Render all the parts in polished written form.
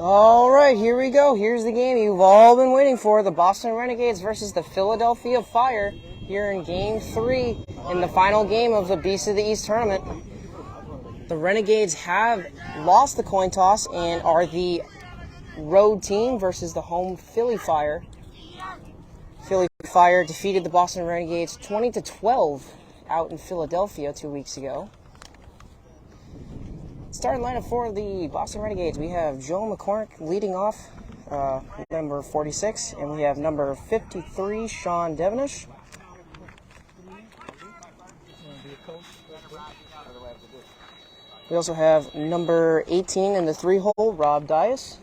All right, here we go. Here's the game you've all been waiting for. The Boston Renegades versus the Philadelphia Fire here in Game 3 in the final game of the Beast of the East tournament. The Renegades have lost the coin toss and are the road team versus the home Philly Fire. Philly Fire defeated the Boston Renegades 20-12 out in Philadelphia 2 weeks ago. Starting lineup for the Boston Renegades, we have Joe McCormick leading off, number 46, and we have number 53, Sean Devenish. We also have number 18 in the 3-hole, Rob Dias.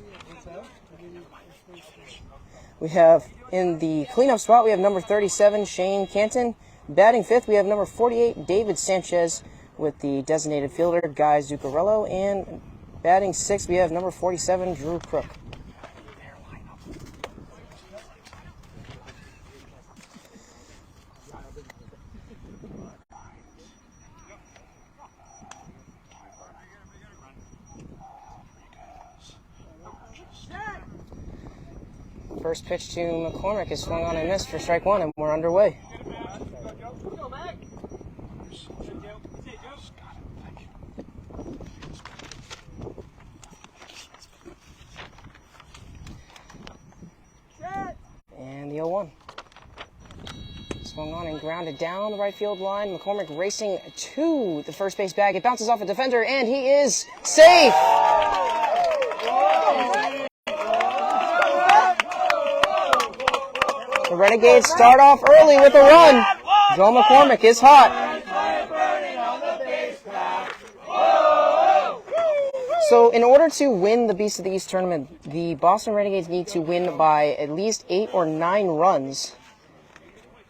We have in the cleanup spot, we have number 37, Shane Canton. Batting fifth, we have number 48, David Sanchez, with the designated fielder, Guy Zuccarello. And batting sixth, we have number 47, Drew Crook. First pitch to McCormick is swung on and missed for strike one, and we're underway. And the 0-1. Swung on and grounded down the right field line. McCormick racing to the first base bag. It bounces off a defender, and he is safe! The Renegades start off early with a run. Joe McCormick is hot. So in order to win the Beast of the East tournament, the Boston Renegades need to win by at least 8 or 9 runs.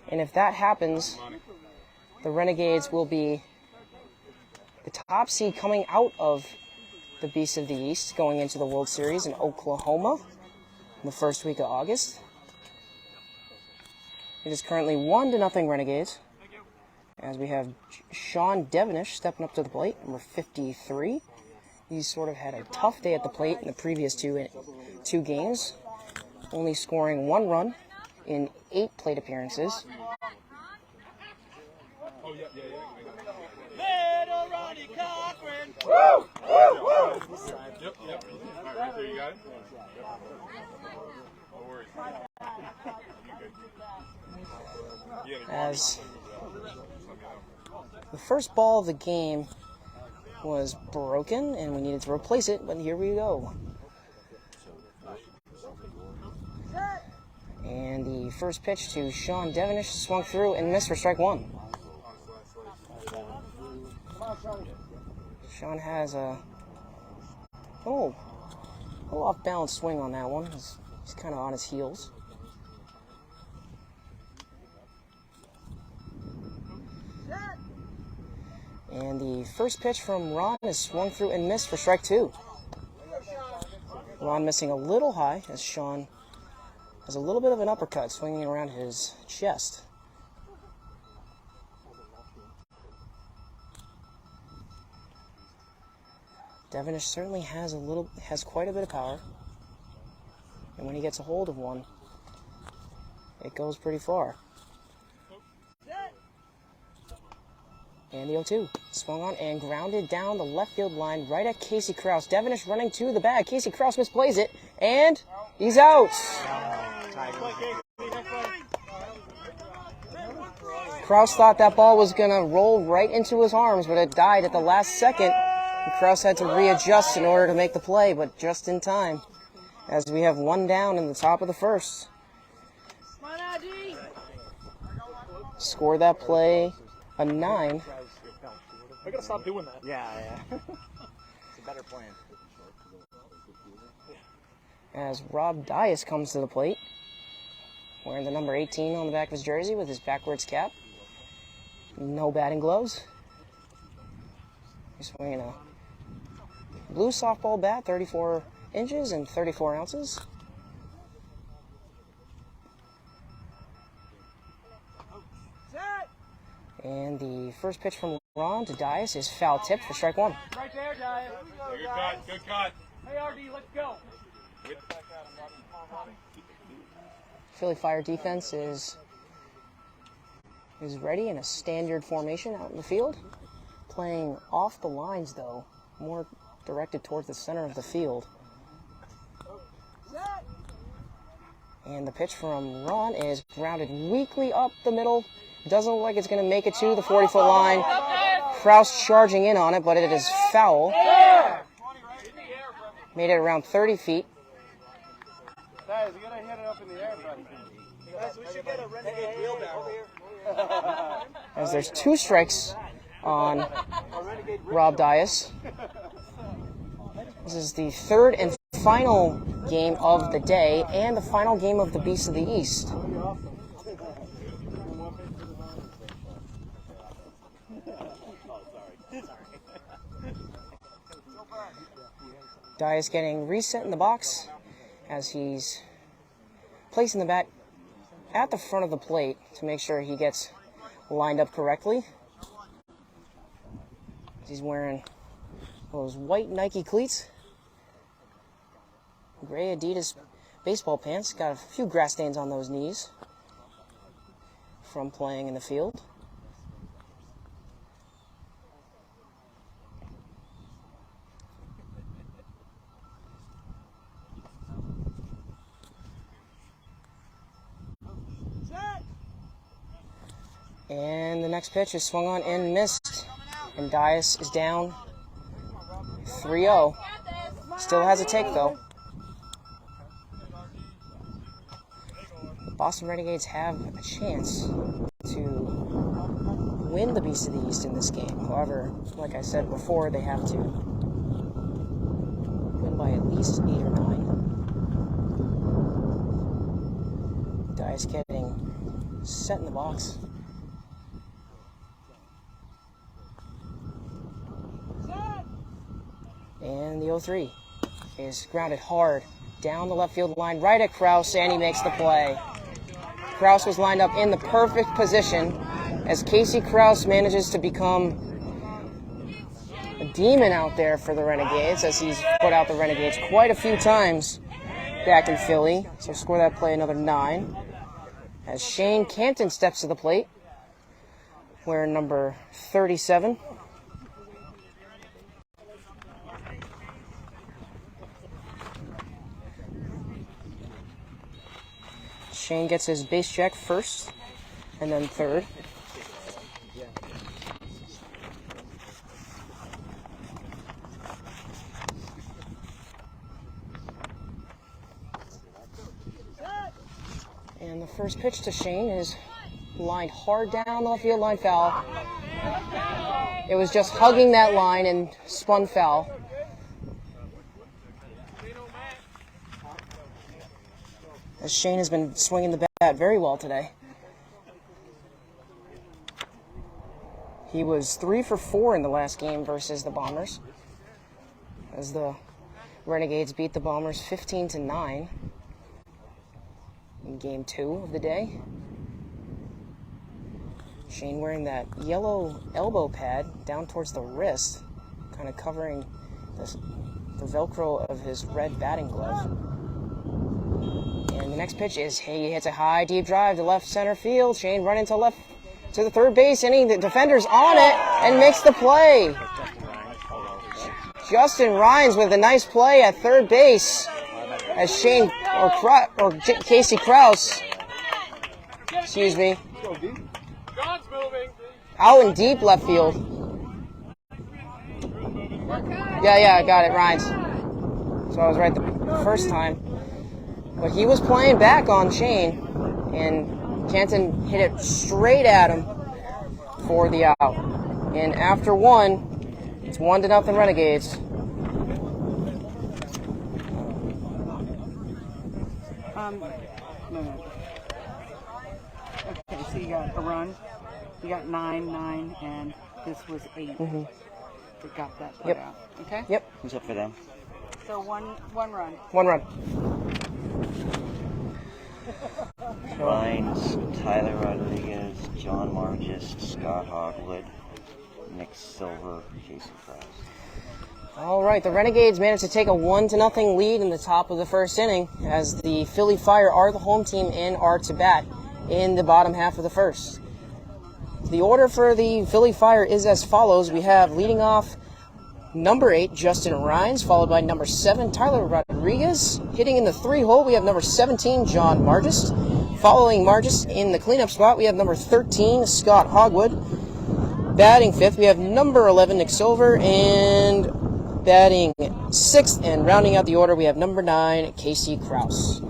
And if that happens, the Renegades will be the top seed coming out of the Beast of the East, going into the World Series in Oklahoma in the first week of August. It is currently 1-0 Renegades, as we have Sean Devenish stepping up to the plate, number 53. He's sort of had a tough day at the plate in the previous two games, only scoring 1 run in 8 plate appearances. As the first ball of the game was broken and we needed to replace it, but here we go. And the first pitch to Sean Devenish swung through and missed for strike one. Sean has a little off-balance swing on that one. He's kind of on his heels. And the first pitch from Ron is swung through and missed for strike two. Ron missing a little high as Sean has a little bit of an uppercut swinging around his chest. Devenish certainly has quite a bit of power. And when he gets a hold of one, it goes pretty far. And the 0-2, swung on and grounded down the left field line right at Casey Krause. Devenish running to the bag. Casey Krause misplays it, and he's out. Krause thought that ball was going to roll right into his arms, but it died at the last second. And Krause had to readjust in order to make the play, but just in time, as we have 1 down in the top of the first. Score that play a 9. I gotta stop doing that. Yeah. It's a better plan. As Rob Dias comes to the plate, wearing the number 18 on the back of his jersey with his backwards cap. No batting gloves. He's swinging a blue softball bat, 34 inches and 34 ounces. And the first pitch from Ron to Dias is foul tipped for strike one. Right there, Dias. Good cut, good cut. Hey, RD, let's go. Philly Fire defense is ready in a standard formation out in the field. Playing off the lines, though, more directed towards the center of the field. And the pitch from Ron is grounded weakly up the middle. Doesn't look like it's going to make it to the 40-foot line. Kraus charging in on it, but it is foul. Made it around 30 feet. Guys, you gotta hit it up in the air, buddy. Guys, we should get a renegade wheelbarrow. As there's 2 strikes on Rob Dias. This is the 3rd and final game of the day and the final game of the Beast of the East. Dias getting reset in the box as he's placing the bat at the front of the plate to make sure he gets lined up correctly. He's wearing those white Nike cleats, gray Adidas baseball pants, got a few grass stains on those knees from playing in the field. And the next pitch is swung on and missed. And Dias is down 3-0. Still has a take, though. Boston Renegades have a chance to win the Beast of the East in this game. However, like I said before, they have to win by at least 8 or 9. Dias getting set in the box. And the 0-3 is grounded hard down the left field line, right at Kraus, and he makes the play. Kraus was lined up in the perfect position as Casey Kraus manages to become a demon out there for the Renegades, as he's put out the Renegades quite a few times back in Philly. So score that play another 9. As Shane Campton steps to the plate, wearing number 37. Shane gets his base check first, and then third. And the first pitch to Shane is lined hard down the left field line, foul. It was just hugging that line and spun foul. As Shane has been swinging the bat very well today. He was 3 for 4 in the last game versus the Bombers, as the Renegades beat the Bombers 15-9 in game 2 of the day. Shane wearing that yellow elbow pad down towards the wrist, kind of covering the Velcro of his red batting glove. And the next pitch is, he hits a high, deep drive to left center field. Shane running to left to the third base inning. The defender's on it and makes the play. Justin Rhines with a nice play at third base as Shane, or Casey Kraus, excuse me, out in deep left field. Yeah, I got it, Rhines. So I was right the first time. But he was playing back on Shane, and Canton hit it straight at him for the out. And after 1, it's 1-0 Renegades. No. Okay, so you got a run. You got 9, and this was 8. Mm-hmm. We got that put out. Okay? Yep. Who's up for them? So one run. 1 run. Rhines, Tyler Rodriguez, John Margis, Scott Hogwood, Nick Silver, Casey Kraus. All right, the Renegades managed to take a 1-0 lead in the top of the first inning as the Philly Fire are the home team and are to bat in the bottom half of the first. The order for the Philly Fire is as follows. We have leading off number 8, Justin Rhines, followed by number 7, Tyler Rodriguez. Hitting in the 3-hole, we have number 17, John Margis. Following Margis in the cleanup spot, we have number 13, Scott Hogwood. Batting 5th, we have number 11, Nick Silver, and batting 6th and rounding out the order, we have number 9, Casey Kraus.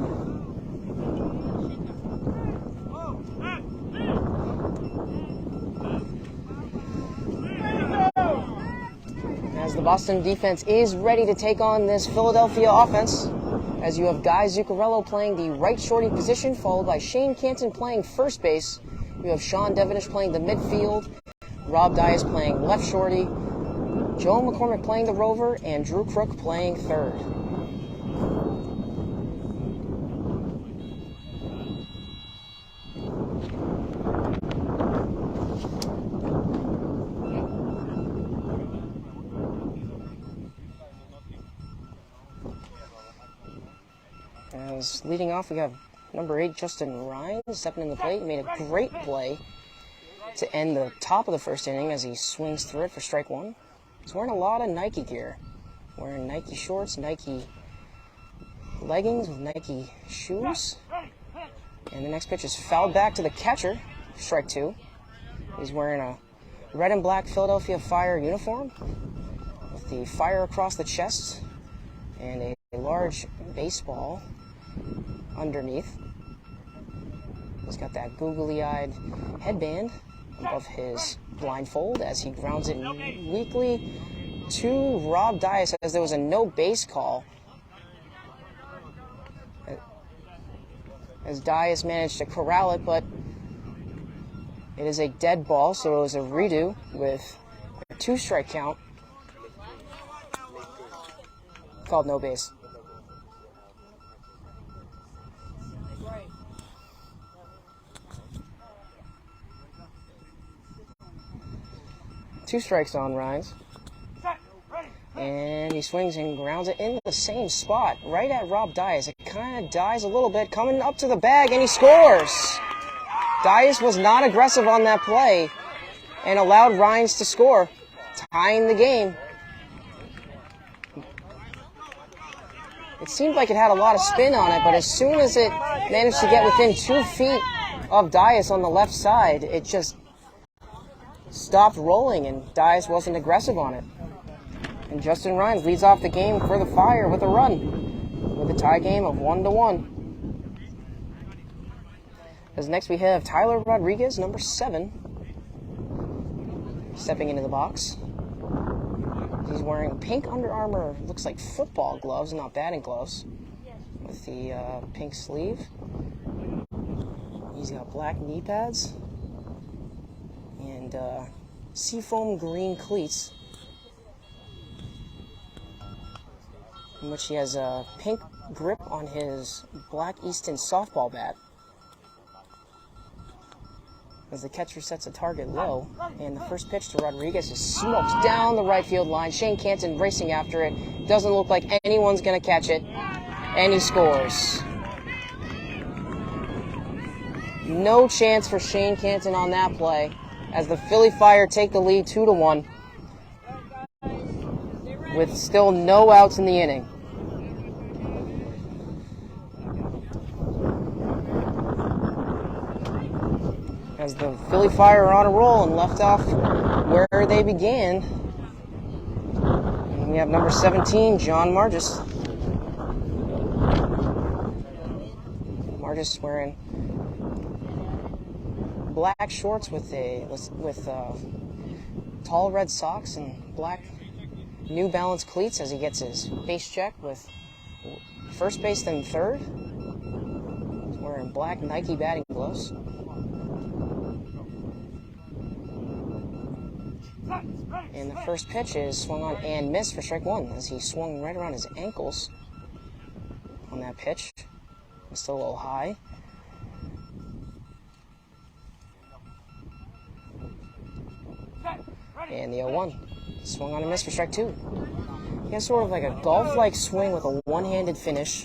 As the Boston defense is ready to take on this Philadelphia offense, as you have Guy Zuccarello playing the right shorty position, followed by Shane Canton playing first base. You have Sean Devenish playing the midfield, Rob Dias playing left shorty, Joe McCormick playing the rover, and Drew Crook playing third. As leading off, we have number 8, Justin Rhines, stepping in the plate. He made a great play to end the top of the first inning as he swings through it for strike 1. He's wearing a lot of Nike gear. Wearing Nike shorts, Nike leggings with Nike shoes. And the next pitch is fouled back to the catcher, strike 2. He's wearing a red and black Philadelphia Fire uniform with the fire across the chest and a large baseball underneath. He's got that googly-eyed headband above his blindfold as he grounds it weakly to Rob Dias as there was a no base call. As Dias managed to corral it, but it is a dead ball, so it was a redo with a 2-strike count. Called no base. Two strikes on Rhines. And he swings and grounds it in the same spot, right at Rob Dias. It kind of dies a little bit, coming up to the bag, and he scores. Dias was not aggressive on that play and allowed Rhines to score, tying the game. It seemed like it had a lot of spin on it, but as soon as it managed to get within 2 feet of Dias on the left side, it just stopped rolling, and Dias wasn't aggressive on it. And Justin Rhines leads off the game for the Fire with a run, with a tie game of 1-1. As next we have Tyler Rodriguez, number 7, stepping into the box. He's wearing pink Under Armour, looks like football gloves, not batting gloves, with the pink sleeve. He's got black knee pads and seafoam green cleats, in which he has a pink grip on his black Easton softball bat. As the catcher sets a target low, and the first pitch to Rodriguez is smoked down the right field line. Shane Canton racing after it. Doesn't look like anyone's going to catch it, and he scores. No chance for Shane Canton on that play, as the Philly Fire take the lead 2-1, with still no outs in the inning. As the Philly Fire are on a roll and left off where they began. And we have number 17, John Margis. Margis wearing black shorts with tall red socks and black New Balance cleats as he gets his base check with first base then third. He's wearing black Nike batting gloves. And the first pitch is swung on and missed for strike 1 as he swung right around his ankles on that pitch. It's still a little high. And the 0-1. Swung on and missed for strike 2. He has sort of like a golf-like swing with a one-handed finish.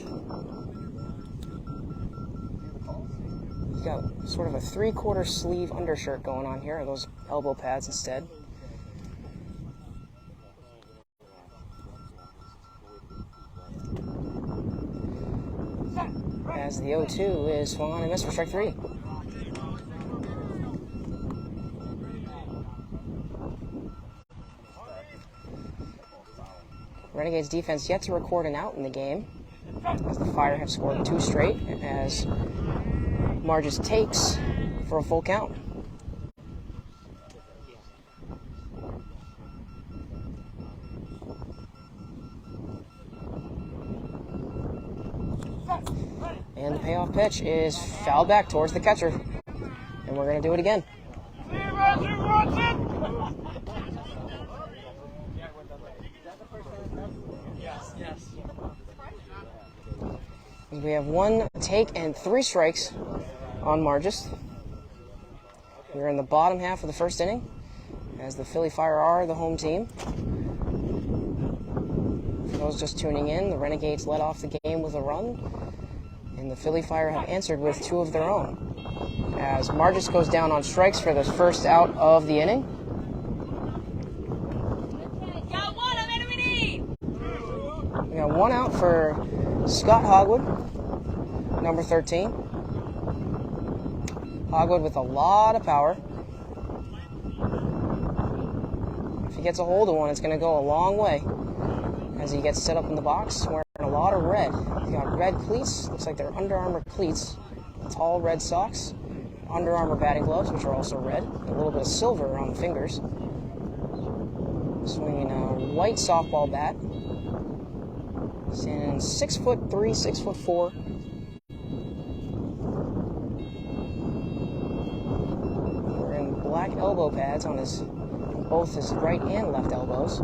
He's got sort of a three-quarter sleeve undershirt going on here, or those elbow pads instead. As the 0-2 is swung on and missed for strike 3. Renegades defense yet to record an out in the game, as the Fire have scored 2 straight, as Marges takes for a full count. And the payoff pitch is fouled back towards the catcher, and we're going to do it again. We have 1 take and 3 strikes on Marges. We're in the bottom half of the first inning, as the Philly Fire are the home team. For those just tuning in, the Renegades led off the game with a run, and the Philly Fire have answered with 2 of their own, as Marges goes down on strikes for the first out of the inning. We got 1 out for Scott Hogwood, number 13. Hogwood with a lot of power. If he gets a hold of one, it's going to go a long way, as he gets set up in the box wearing a lot of red. He's got red cleats, looks like they're Under Armour cleats, tall red socks, Under Armour batting gloves, which are also red, and a little bit of silver around the fingers. Swinging a white softball bat. Standing 6'3", 6'4". Wearing black elbow pads on both his right and left elbows.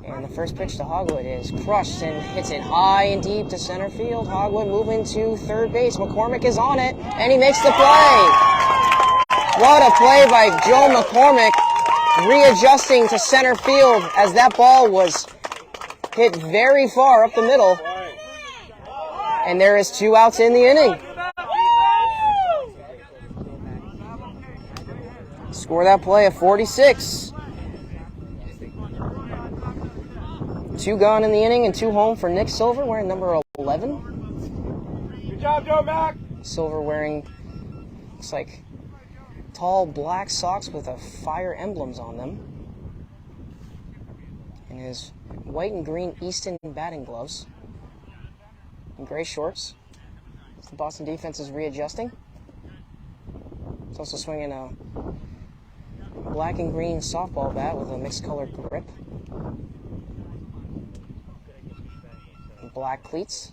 And the first pitch to Hogwood is crushed and hits it high and deep to center field. Hogwood moving to third base. McCormick is on it, and he makes the play. What a play by Joe McCormick, readjusting to center field as that ball was hit very far up the middle. And there is 2 outs in the inning. Score that play at 46. 2 gone in the inning and 2 home for Nick Silver, wearing number 11. Good job, Joe Mac. Silver wearing, looks like, tall black socks with a Fire emblems on them, and his white and green Easton batting gloves, and gray shorts. The Boston defense is readjusting. It's also swinging a black and green softball bat with a mixed colored grip, and black cleats.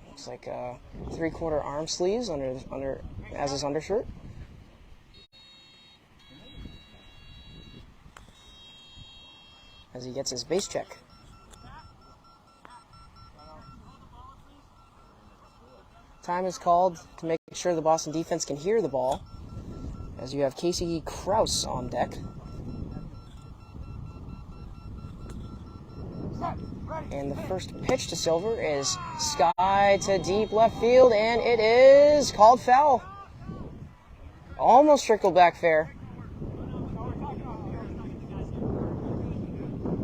Looks like 3/4 arm sleeves under as his undershirt. As he gets his base check. Time is called to make sure the Boston defense can hear the ball, as you have Casey Krause on deck. And the first pitch to Silver is sky to deep left field, and it is called foul. Almost trickled back fair.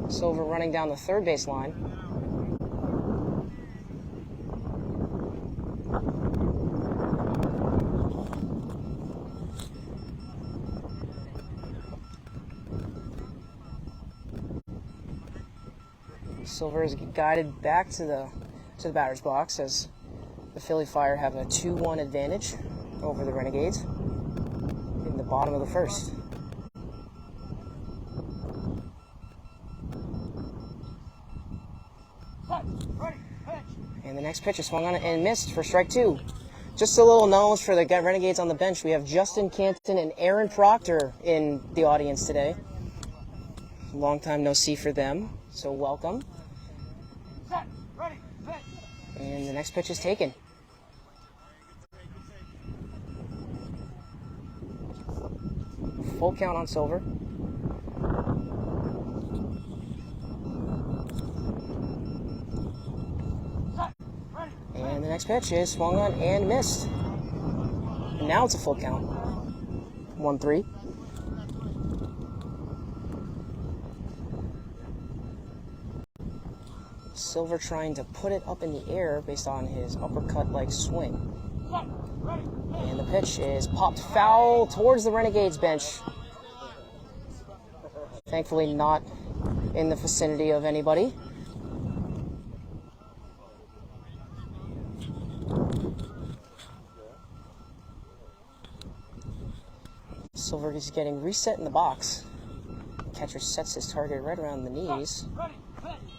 Silver running down the third base line. Silver is guided back to the batter's box, as the Philly Fire have a 2-1 advantage over the Renegades in the bottom of the first. And the next pitch is swung on and missed for strike 2. Just a little knowledge for the Renegades on the bench. We have Justin Canton and Aaron Proctor in the audience today. Long time no see for them, so welcome. And the next pitch is taken. full count on Silver. And the next pitch is swung on and missed. And now it's a full count. 1-3. Silver trying to put it up in the air based on his uppercut-like swing. And the pitch is popped foul towards the Renegades bench. Thankfully not in the vicinity of anybody. Silver is getting reset in the box. Catcher sets his target right around the knees.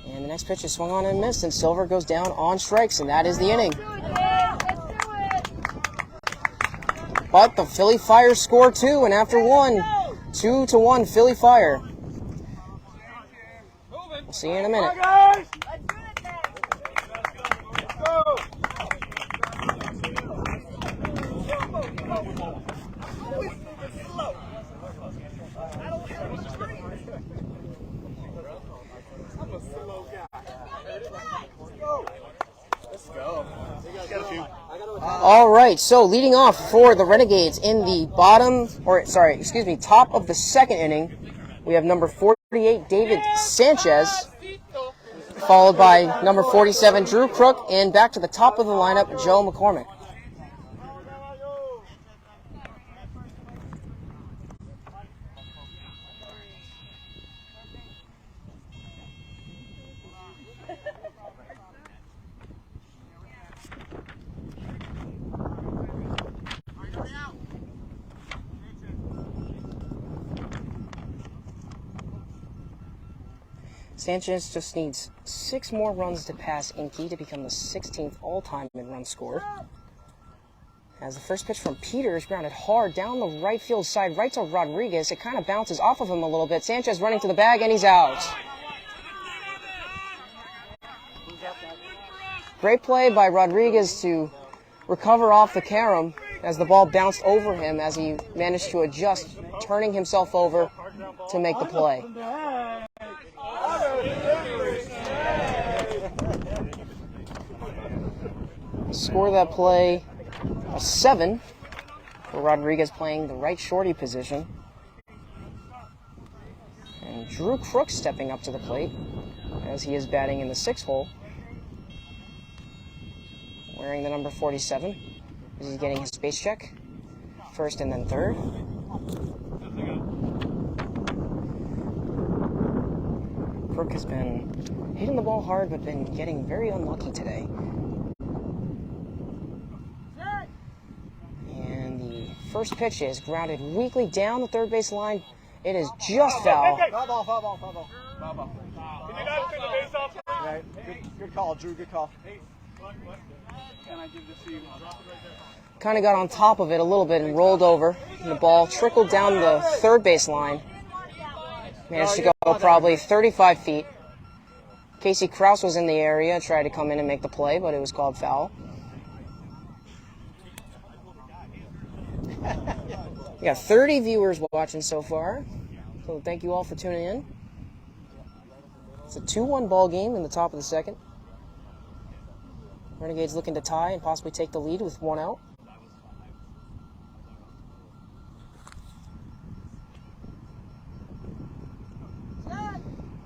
And the next pitch is swung on and missed, and Silver goes down on strikes, and that is the inning. But the Philly Fire score two, and after one, 2-1 Philly Fire. We'll see you in a minute. All right, so leading off for the Renegades in the top of the second inning, we have number 48, David Sanchez, followed by number 47, Drew Crook, and back to the top of the lineup, Joe McCormick. Sanchez just needs 6 more runs to pass Inky to become the 16th all-time in runs scored. As the first pitch from Peter is grounded hard down the right field side, right to Rodriguez. It kind of bounces off of him a little bit. Sanchez running to the bag, and he's out. Great play by Rodriguez to recover off the carom as the ball bounced over him as he managed to adjust, turning himself over to make the play. Score of that play, a 7 for Rodriguez playing the right shorty position. And Drew Crook stepping up to the plate as he is batting in the 6th hole, wearing the number 47 as he's getting his base check, first and then third. Crook has been hitting the ball hard but been getting very unlucky today. First pitch is grounded weakly down the third base line. It is just foul. Foul ball. Right. Good call, Drew. Good call. Kind of got on top of it a little bit and rolled over. And the ball trickled down the third base line. Managed to go probably 35 feet. Casey Krause was in the area, tried to come in and make the play, but it was called foul. We got 30 viewers watching so far, so thank you all for tuning in. It's a 2-1 ball game in the top of the second. Renegades looking to tie and possibly take the lead with 1 out.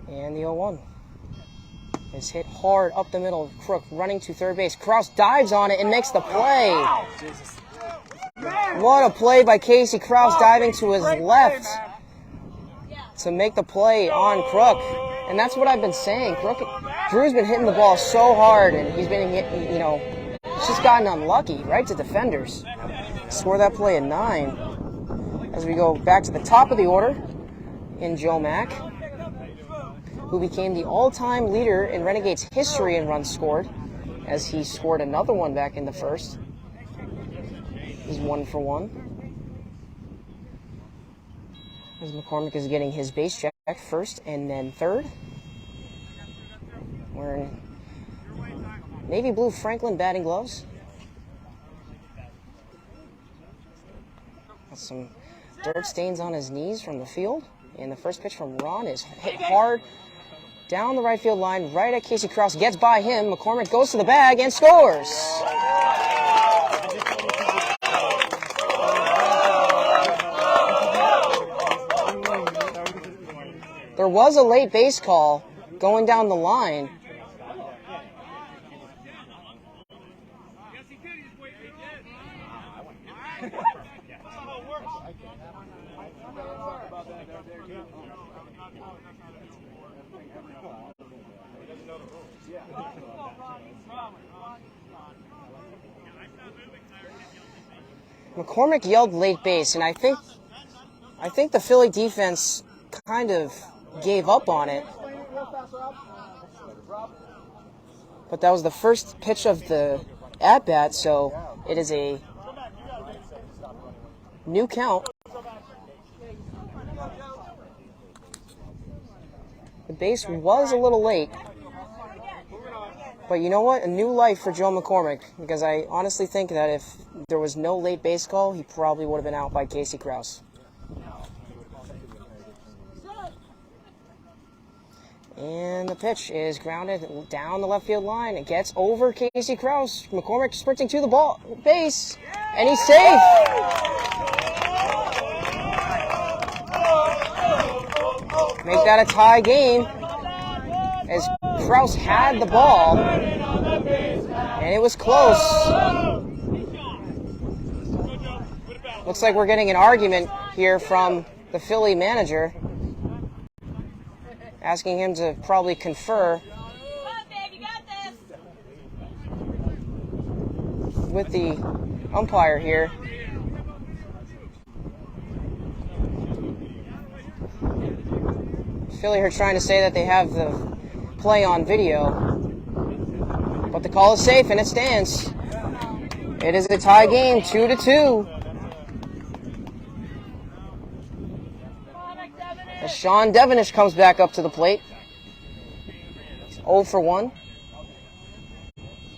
And the 0-1 is hit hard up the middle. Crook running to third base. Krause dives on it and makes the play. What a play by Casey Krause, diving to his left to make the play on Crook. And that's what I've been saying. Drew's been hitting the ball so hard, and he's been hitting, it's just gotten unlucky, right to defenders. Score that play at 9. As we go back to the top of the order in Joe Mack, who became the all-time leader in Renegades history in runs scored, as he scored another one back in the first. He's 1 for 1. As McCormick is getting his base check first and then third. Wearing navy blue Franklin batting gloves. Got some dirt stains on his knees from the field. And the first pitch from Ron is hit hard down the right field line, right at Casey Krause. Gets by him. McCormick goes to the bag and scores. There was a late base call going down the line. McCormick yelled late base, and I think the Philly defense kind of gave up on it. But that was the first pitch of the at-bat, so it is a new count. The base was a little late. But you know what? A new life for Joe McCormick, because I honestly think that if there was no late base call, he probably would have been out by Casey Krause. And the pitch is grounded down the left field line. It gets over Casey Krause. McCormick sprinting to the base, and he's safe. Make that a tie game, as Krause had the ball, and it was close. Looks like we're getting an argument here from the Philly manager, asking him to probably confer with the umpire here. Philly are trying to say that they have the play on video, but the call is safe and it stands. It is a tie game, 2-2. As Sean Devenish comes back up to the plate. 0 for 1.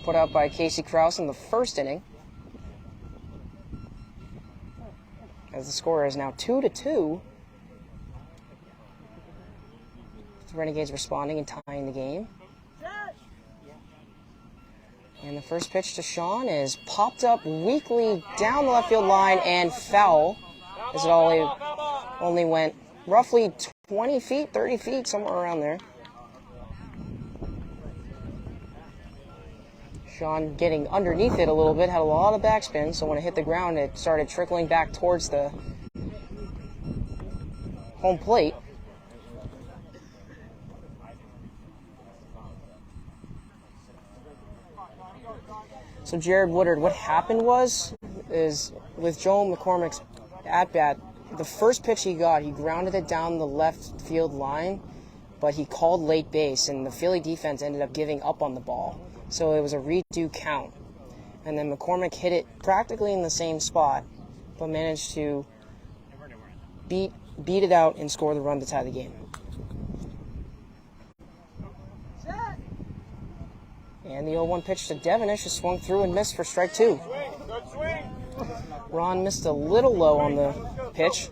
Put out by Casey Krause in the first inning. As the score is now 2-2. The Renegades responding and tying the game. And the first pitch to Sean is popped up weakly down the left field line and foul, as it only went roughly 20 feet, 30 feet, somewhere around there. Sean getting underneath it a little bit, had a lot of backspin, so when it hit the ground, it started trickling back towards the home plate. So Jared Woodard, what happened is with Joe McCormick's at-bat, the first pitch he got, he grounded it down the left field line, but he called late base, and the Philly defense ended up giving up on the ball. So it was a redo count. And then McCormick hit it practically in the same spot, but managed to beat it out and score the run to tie the game. And the 0-1 pitch to Devenish is swung through and missed for strike 2. Ron missed a little low on the pitch.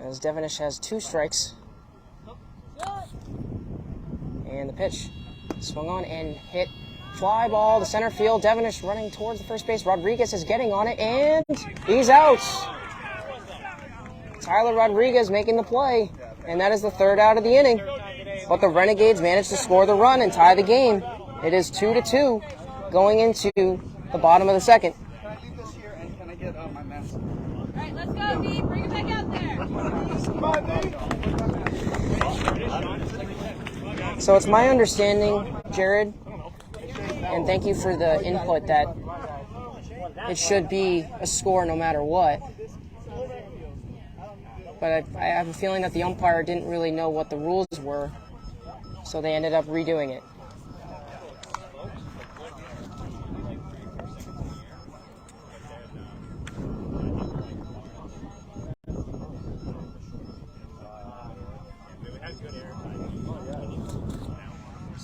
As Devenish has 2 strikes. And the pitch swung on and hit. Fly ball to center field. Devenish running towards the first base. Rodriguez is getting on it, and he's out. Tyler Rodriguez making the play, and that is the 3rd out of the inning. But the Renegades managed to score the run and tie the game. It is 2-2 going into the bottom of the 2nd. Can I leave this here, and can I get my mask? All right, let's go, D. Bring it back out there. So it's my understanding, Jared, and thank you for the input, that it should be a score no matter what. But I have a feeling that the umpire didn't really know what the rules were, so they ended up redoing it.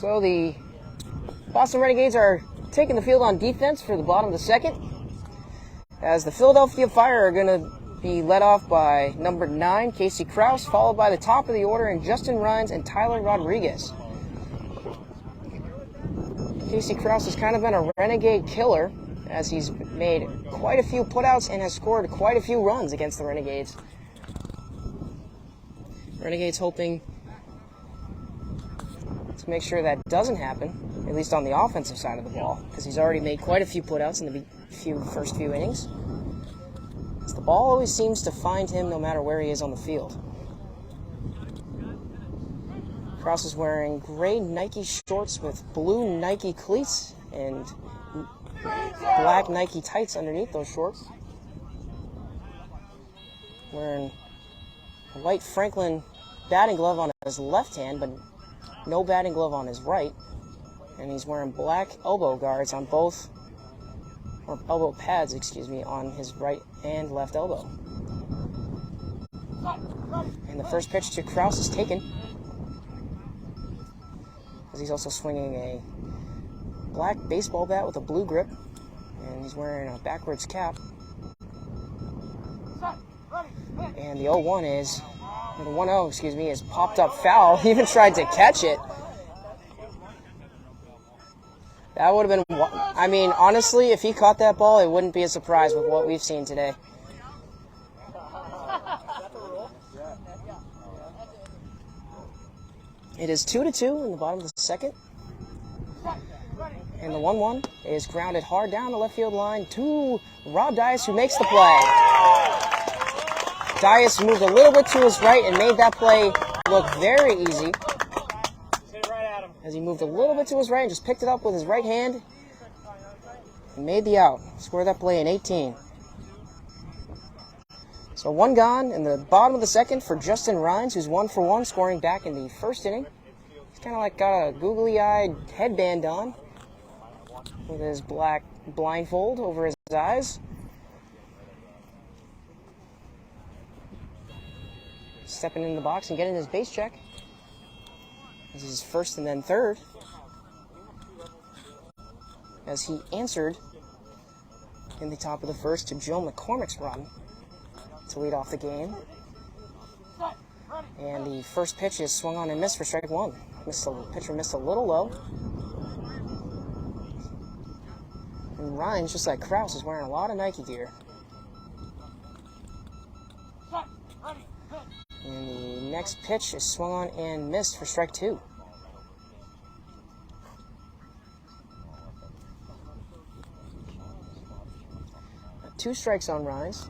So the Boston Renegades are taking the field on defense for the bottom of the second, as the Philadelphia Fire are going to be led off by number 9, Casey Krause, followed by the top of the order in Justin Rhines and Tyler Rodriguez. Casey Krause has kind of been a Renegade killer, as he's made quite a few putouts and has scored quite a few runs against the Renegades. Renegades hoping to make sure that doesn't happen, at least on the offensive side of the ball, because he's already made quite a few putouts in the first few innings. The ball always seems to find him no matter where he is on the field. Krause is wearing gray Nike shorts with blue Nike cleats and black Nike tights underneath those shorts. Wearing a white Franklin batting glove on his left hand, but no batting glove on his right. And he's wearing black elbow guards on both, or elbow pads, on his right and left elbow. And the first pitch to Krause is taken, as he's also swinging a black baseball bat with a blue grip, and he's wearing a backwards cap. And the 1-0 is popped up foul. He even tried to catch it. That would have been, I mean, honestly, if he caught that ball, it wouldn't be a surprise with what we've seen today. It is 2-2 in the bottom of the second. And the 1-1 is grounded hard down the left field line to Rob Dias, who makes the play. Dias moved a little bit to his right and made that play look very easy, as he moved a little bit to his right and just picked it up with his right hand and made the out. Scored that play in 18. So one gone in the bottom of the second for Justin Rhines, who's 1 for 1, scoring back in the first inning. He's kind of like got a googly-eyed headband on with his black blindfold over his eyes. Stepping in the box and getting his base check. This is first and then third, as he answered in the top of the first to Joe McCormick's run to lead off the game. And the first pitch is swung on and missed for strike one. Pitcher missed a little low. And Rhines, just like Krause, is wearing a lot of Nike gear. And the next pitch is swung on and missed for strike two. Two strikes on Rhines.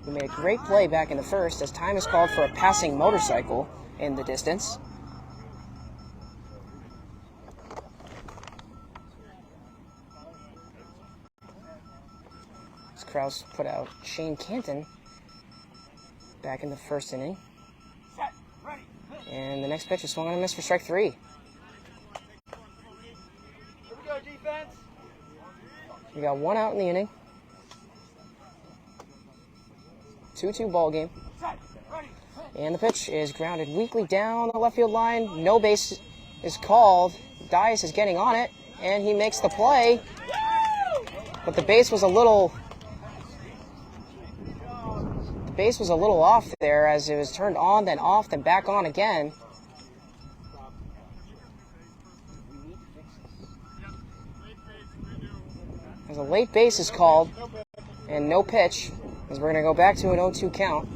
He made a great play back in the first, as time is called for a passing motorcycle in the distance. As Krause put out Shane Canton back in the first inning. And the next pitch is swung on and missed for strike three. Here we go, defense. We got one out in the inning. 2-2 ball game. And the pitch is grounded weakly down the left field line. No base is called. Dias is getting on it, and he makes the play. But the base was a little off there, as it was turned on, then off, then back on again. As a late base is called, and no pitch, as we're going to go back to an 0-2 count.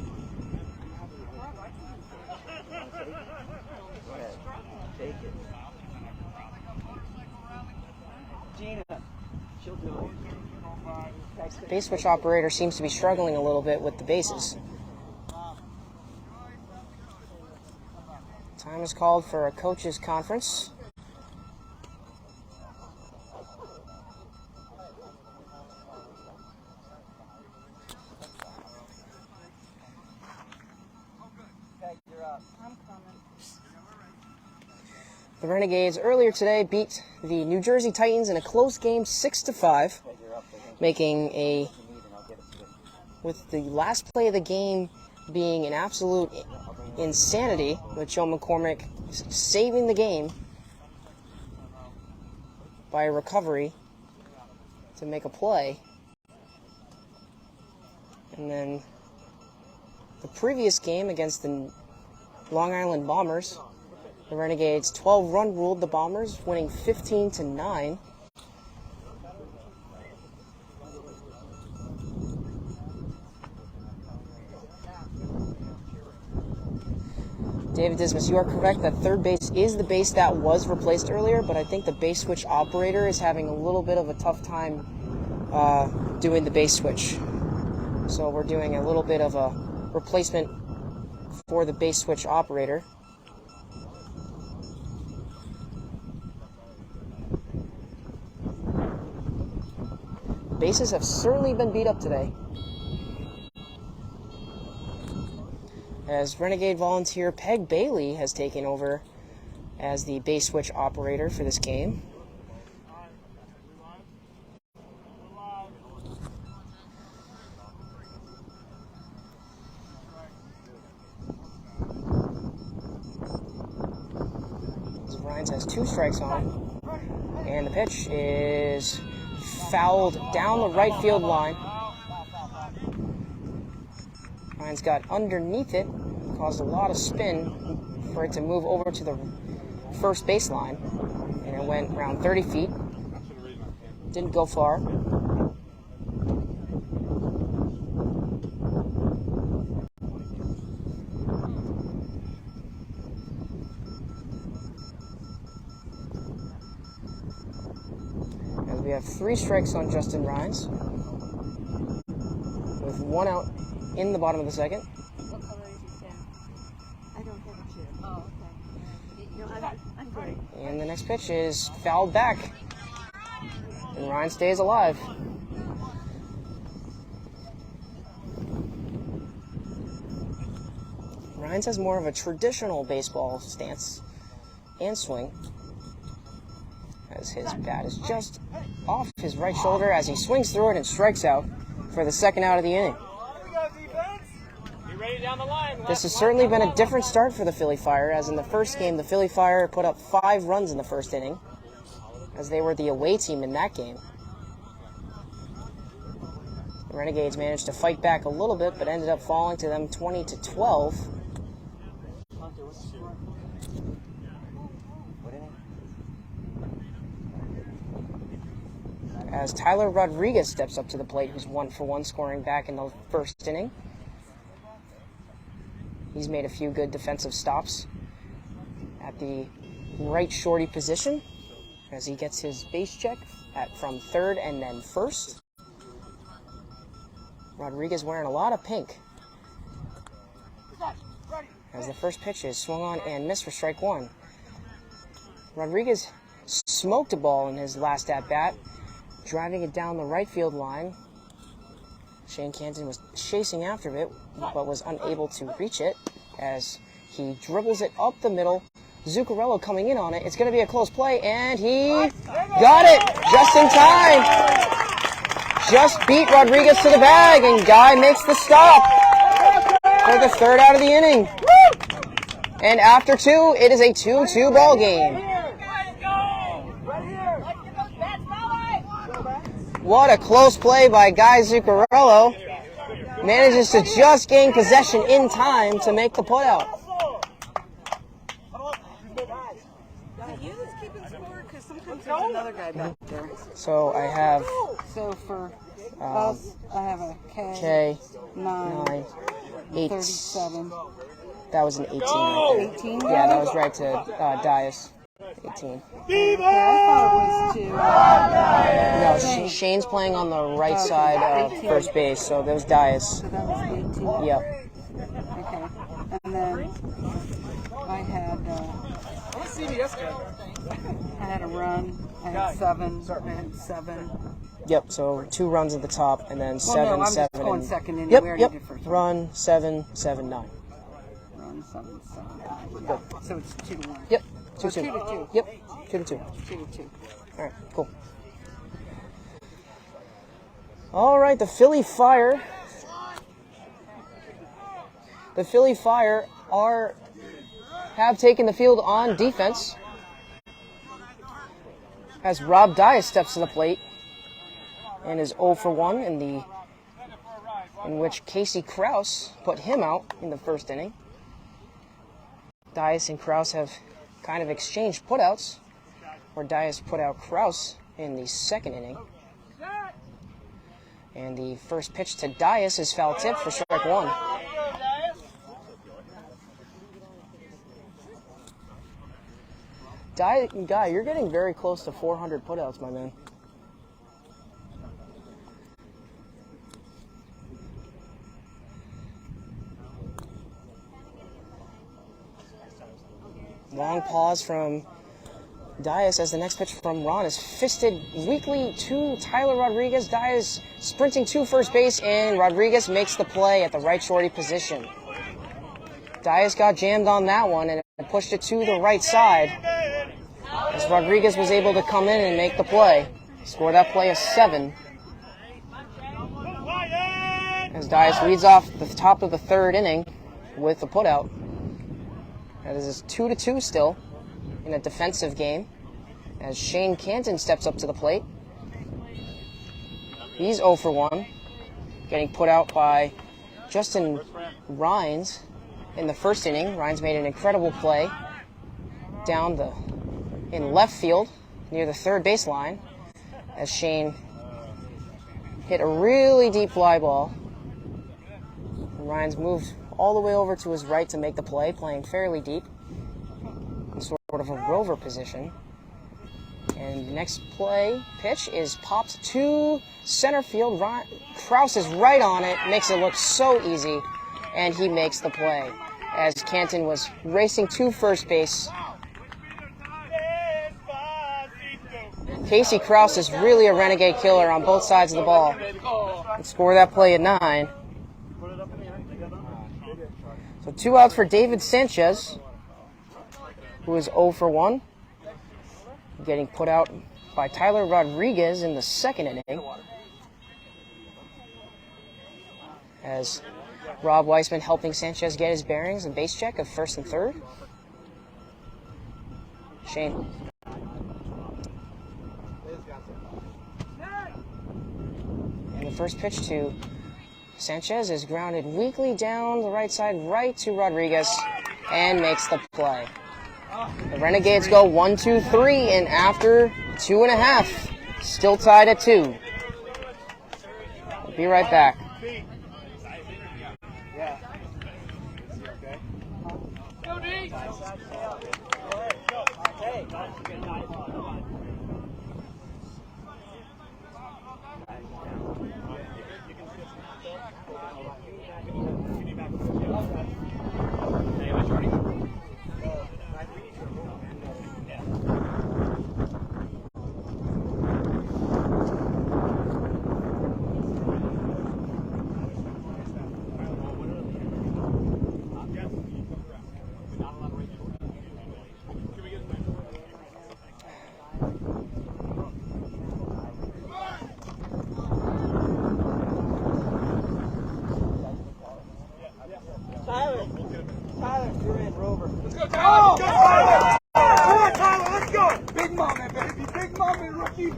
Base switch operator seems to be struggling a little bit with the bases. Time is called for a coaches conference. The Renegades earlier today beat the New Jersey Titans in a close game 6-5, with the last play of the game being an absolute insanity, with Joe McCormick saving the game by a recovery to make a play. And then the previous game against the Long Island Bombers, the Renegades 12-run ruled the Bombers, winning 15-9. David Dismas, you are correct that third base is the base that was replaced earlier, but I think the base switch operator is having a little bit of a tough time doing the base switch. So we're doing a little bit of a replacement for the base switch operator. Bases have certainly been beat up today, as Renegade volunteer Peg Bailey has taken over as the base switch operator for this game. Rhines has 2 strikes on, and the pitch is fouled down the right field line. Rhines got underneath it, caused a lot of spin for it to move over to the first baseline, and it went around 30 feet. Didn't go far. As we have 3 strikes on Justin Rhines, with 1 out in the bottom of the second. What color is your chair? I don't have a chair. Oh, okay. No, I'm great. And the next pitch is fouled back, and Ryan stays alive. Rhines has more of a traditional baseball stance and swing, as his bat is just off his right shoulder as he swings through it and strikes out for the second out of the inning. This has certainly been a different start for the Philly Fire, as in the first game, the Philly Fire put up 5 runs in the first inning, as they were the away team in that game. The Renegades managed to fight back a little bit, but ended up falling to them 20-12. As Tyler Rodriguez steps up to the plate, who's 1-for-1 scoring back in the first inning. He's made a few good defensive stops at the right shorty position as he gets his base check from third and then first. Rodriguez wearing a lot of pink, as the first pitch is swung on and missed for strike 1. Rodriguez smoked a ball in his last at-bat, driving it down the right field line. Shane Canton was chasing after it, but was unable to reach it as he dribbles it up the middle. Zuccarello coming in on it. It's going to be a close play, and he got it just in time. Just beat Rodriguez to the bag, and Guy makes the stop for the third out of the inning. And after 2, it is a 2-2 ball game. What a close play by Guy Zuccarello. Manages to just gain possession in time to make the putout. You just keeping score because sometimes there's another guy back there. So I have So for us, I have a K, K, 9, 8. 37. That was an 18. Right there. 18? Yeah, that was right to Dias. 18. Yeah, I thought it was 2. No, Shane's playing on the right side of first base, so that was Dias. So that was 18? Yep. Okay. And then I had I had a run. I had 7. I had 7. Yep, so 2 runs at the top, and then 7, Well, no, I'm 7. just going and, second anyway. Yep, We already yep. did first. Run, 7, 7, 9. Run 7, 7. Good. So it's 2-1. Yep, Or 2-2. 2-2. Yep, 2-2. 2-2. All right, cool. All right, the Philly Fire. The Philly Fire have taken the field on defense. as Rob Dias steps to the plate and is 0 for 1 in which Casey Krause put him out in the first inning. Dias and Krause have kind of exchanged putouts, where Dias put out Krause in the second inning. And the first pitch to Dias is foul tip for strike one. Guy, you're getting very close to 400 putouts, my man. Long pause from Dias as the next pitch from Ron is fisted weakly to Tyler Rodriguez. Dias sprinting to first base, and Rodriguez makes the play at the right shorty position. Dias got jammed on that one and pushed it to the right side, as Rodriguez was able to come in and make the play. Score that play of 7. As Dias leads off the top of the third inning with the putout. That is 2-2 still in a defensive game, as Shane Canton steps up to the plate. He's 0 for 1, getting put out by Justin Rhines in the first inning. Rhines made an incredible play down in left field near the third baseline, as Shane hit a really deep fly ball. Rhines moved all the way over to his right to make the play, playing fairly deep in sort of a rover position. And the next pitch is popped to center field. Krause is right on it, makes it look so easy, and he makes the play as Canton was racing to first base. Casey Krause is really a renegade killer on both sides of the ball. And score that play at 9. So 2 outs for David Sanchez, who is 0 for 1, getting put out by Tyler Rodriguez in the second inning, as Rob Weissman helping Sanchez get his bearings and base check of first and third. Shane. And the first pitch to Sanchez is grounded weakly down the right side, right to Rodriguez, and makes the play. The Renegades go 1-2-3, and after 2.5, still tied at 2. We'll be right back. Tyler, you're in, Rover. Let's go, Tyler! Go, Tyler! Come on, Tyler, let's go! Big mama, baby. Big mama, rookie.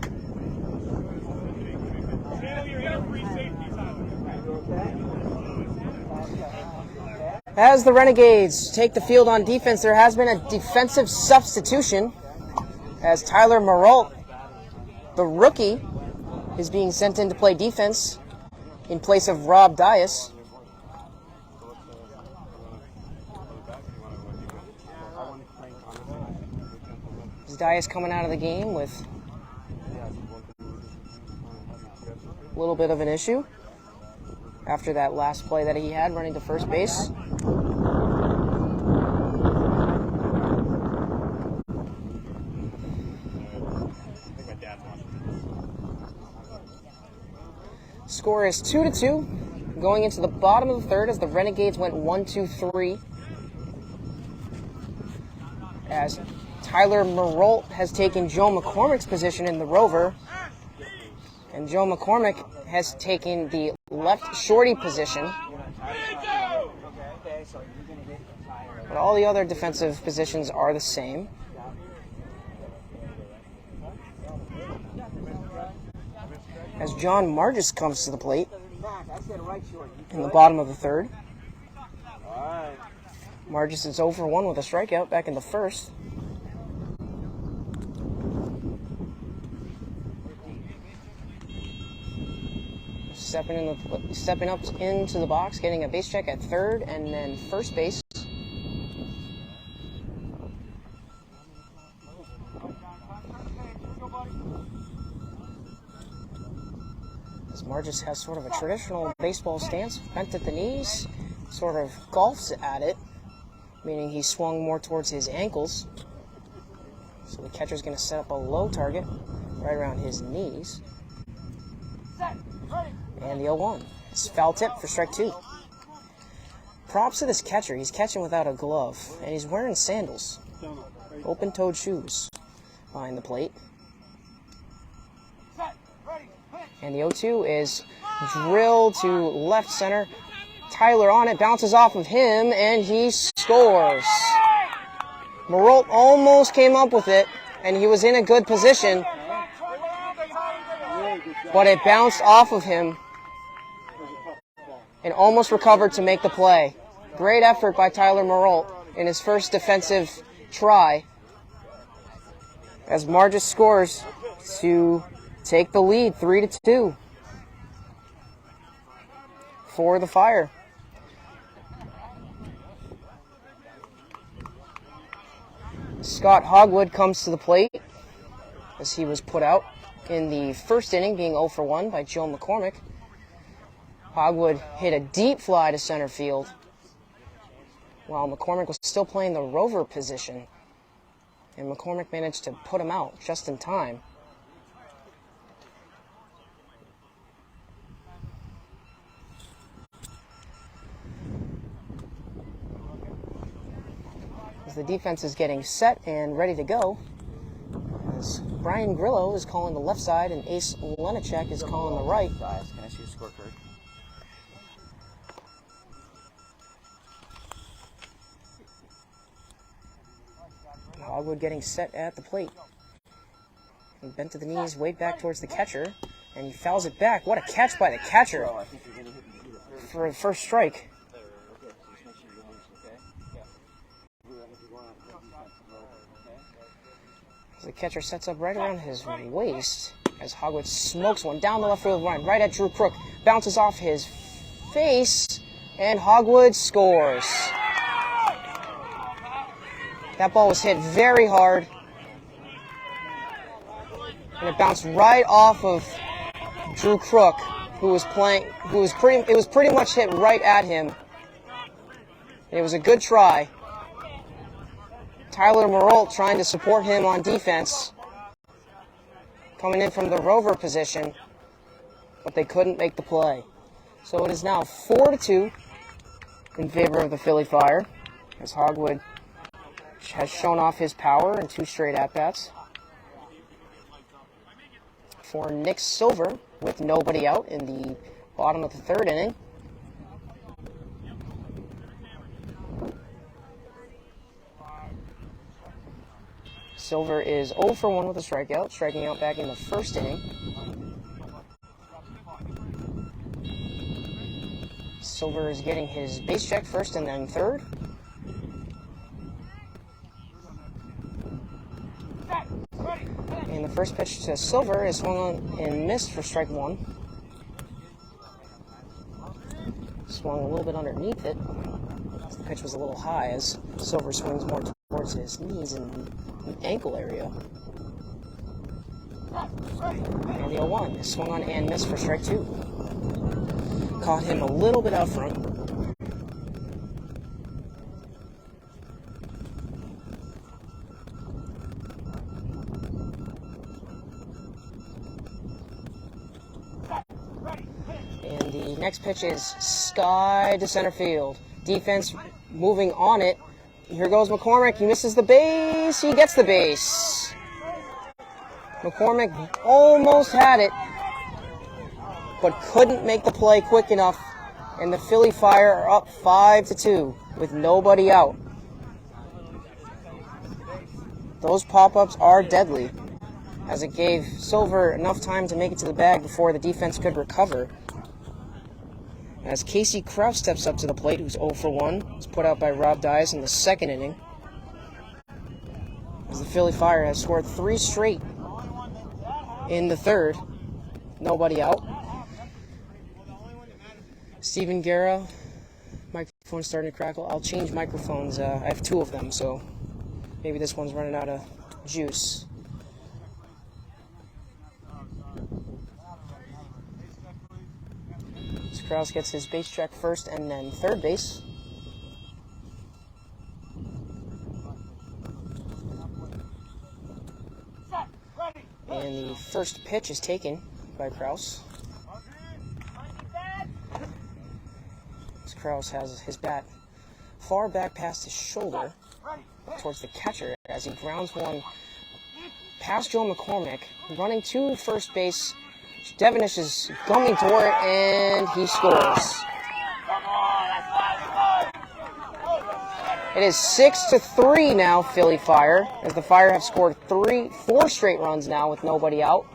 Handle your air free safety, Tyler. As the Renegades take the field on defense, there has been a defensive substitution, as Tyler Maralt, the rookie, is being sent in to play defense in place of Rob Dias. Dias coming out of the game with a little bit of an issue after that last play that he had running to first base. Score is 2-2 going into the bottom of the third, as the Renegades went 1-2-3, as Tyler Maralt has taken Joe McCormick's position in the Rover, and Joe McCormick has taken the left shorty position. But all the other defensive positions are the same. as John Margis comes to the plate in the bottom of the third. Margis is 0 for 1 with a strikeout back in the first. Stepping up into the box, getting a base check at third and then first base. As Margis has sort of a traditional baseball stance, bent at the knees, sort of golfs at it, meaning he swung more towards his ankles. So the catcher's going to set up a low target right around his knees. And the 0-1. It's foul tip for strike 2. Props to this catcher. He's catching without a glove, and he's wearing sandals. Open-toed shoes behind the plate. And the 0-2 is drilled to left center. Tyler on it, bounces off of him, and he scores. Marolt almost came up with it, and he was in a good position, but it bounced off of him and almost recovered to make the play. Great effort by Tyler Marolt in his first defensive try as Margis scores to take the lead 3-2 for the Fire. Scott Hogwood comes to the plate as he was put out in the first inning, being 0 for 1 by Joe McCormick. Hogwood hit a deep fly to center field while McCormick was still playing the rover position, and McCormick managed to put him out just in time. As the defense is getting set and ready to go, as Brian Grillo is calling the left side and Ace Lenachek is calling the right. Can I see the scorecard? Hogwood getting set at the plate. He bent to the knees, way back towards the catcher, and he fouls it back. What a catch by the catcher for the first strike. The catcher sets up right around his waist as Hogwood smokes one down the left field line, right at Drew Crook. Bounces off his face, and Hogwood scores. That ball was hit very hard, and it bounced right off of Drew Crook, who was pretty much hit right at him. It was a good try. Tyler Marolt trying to support him on defense, coming in from the rover position, but they couldn't make the play. So it is now 4-2 in favor of the Philly Fire, as Hogwood has shown off his power in 2 straight at-bats. For Nick Silver, with nobody out in the bottom of the third inning. Silver is 0 for 1 with a strikeout, striking out back in the first inning. Silver is getting his base check first and then third. And the first pitch to Silver is swung on and missed for strike 1. Swung a little bit underneath it. The pitch was a little high as Silver swings more towards his knees and the ankle area. And the 0-1 is swung on and missed for strike 2. Caught him a little bit out front. And the next pitch is sky to center field. Defense moving on it. Here goes McCormick. He misses the base. He gets the base. McCormick almost had it, but couldn't make the play quick enough. And the Philly Fire are up 5-2 with nobody out. Those pop-ups are deadly. as it gave Silver enough time to make it to the bag before the defense could recover. As Casey Kraus steps up to the plate, who's 0 for 1, was put out by Rob Dyes in the second inning. As the Philly Fire has scored 3 straight in the third, nobody out. Steven Guerra, microphone's starting to crackle. I'll change microphones. I have 2 of them, so maybe this one's running out of juice. As Kraus gets his base check first and then third base. And the first pitch is taken by Kraus. Kraus has his bat far back past his shoulder towards the catcher as he grounds one past Joe McCormick, running to first base. Devenish is going toward it, and he scores. It is 6-3 now, Philly Fire, as the Fire have scored 4 straight runs now with nobody out.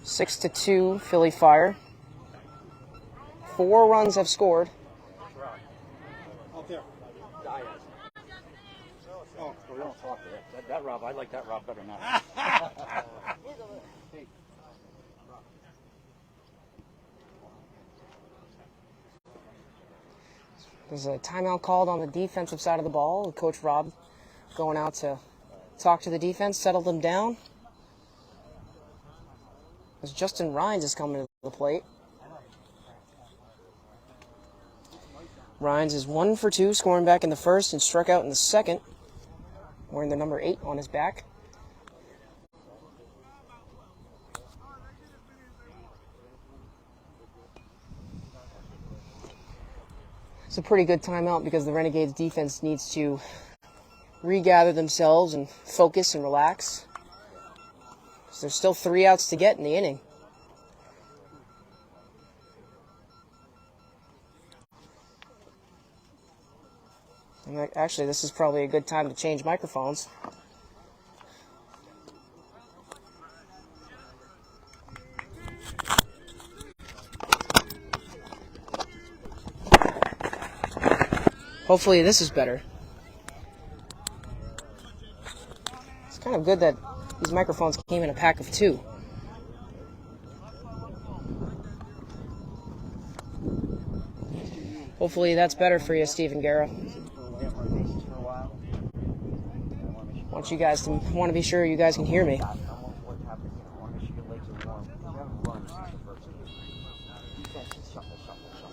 Six to 2, Philly Fire. 4 runs have scored. Out there. Oh, we don't talk to that Rob. I like that Rob better now. There's a timeout called on the defensive side of the ball. Coach Rob going out to talk to the defense, settle them down. As Justin Rhines is coming to the plate. Rhines is 1 for 2, scoring back in the first and struck out in the second, wearing the number 8 on his back. It's a pretty good timeout because the Renegades defense needs to regather themselves and focus and relax. So there's still 3 outs to get in the inning. And actually, this is probably a good time to change microphones. Hopefully this is better. It's kind of good that these microphones came in a pack of 2. Hopefully that's better for you, Steven Guerra. Want to be sure you guys can hear me.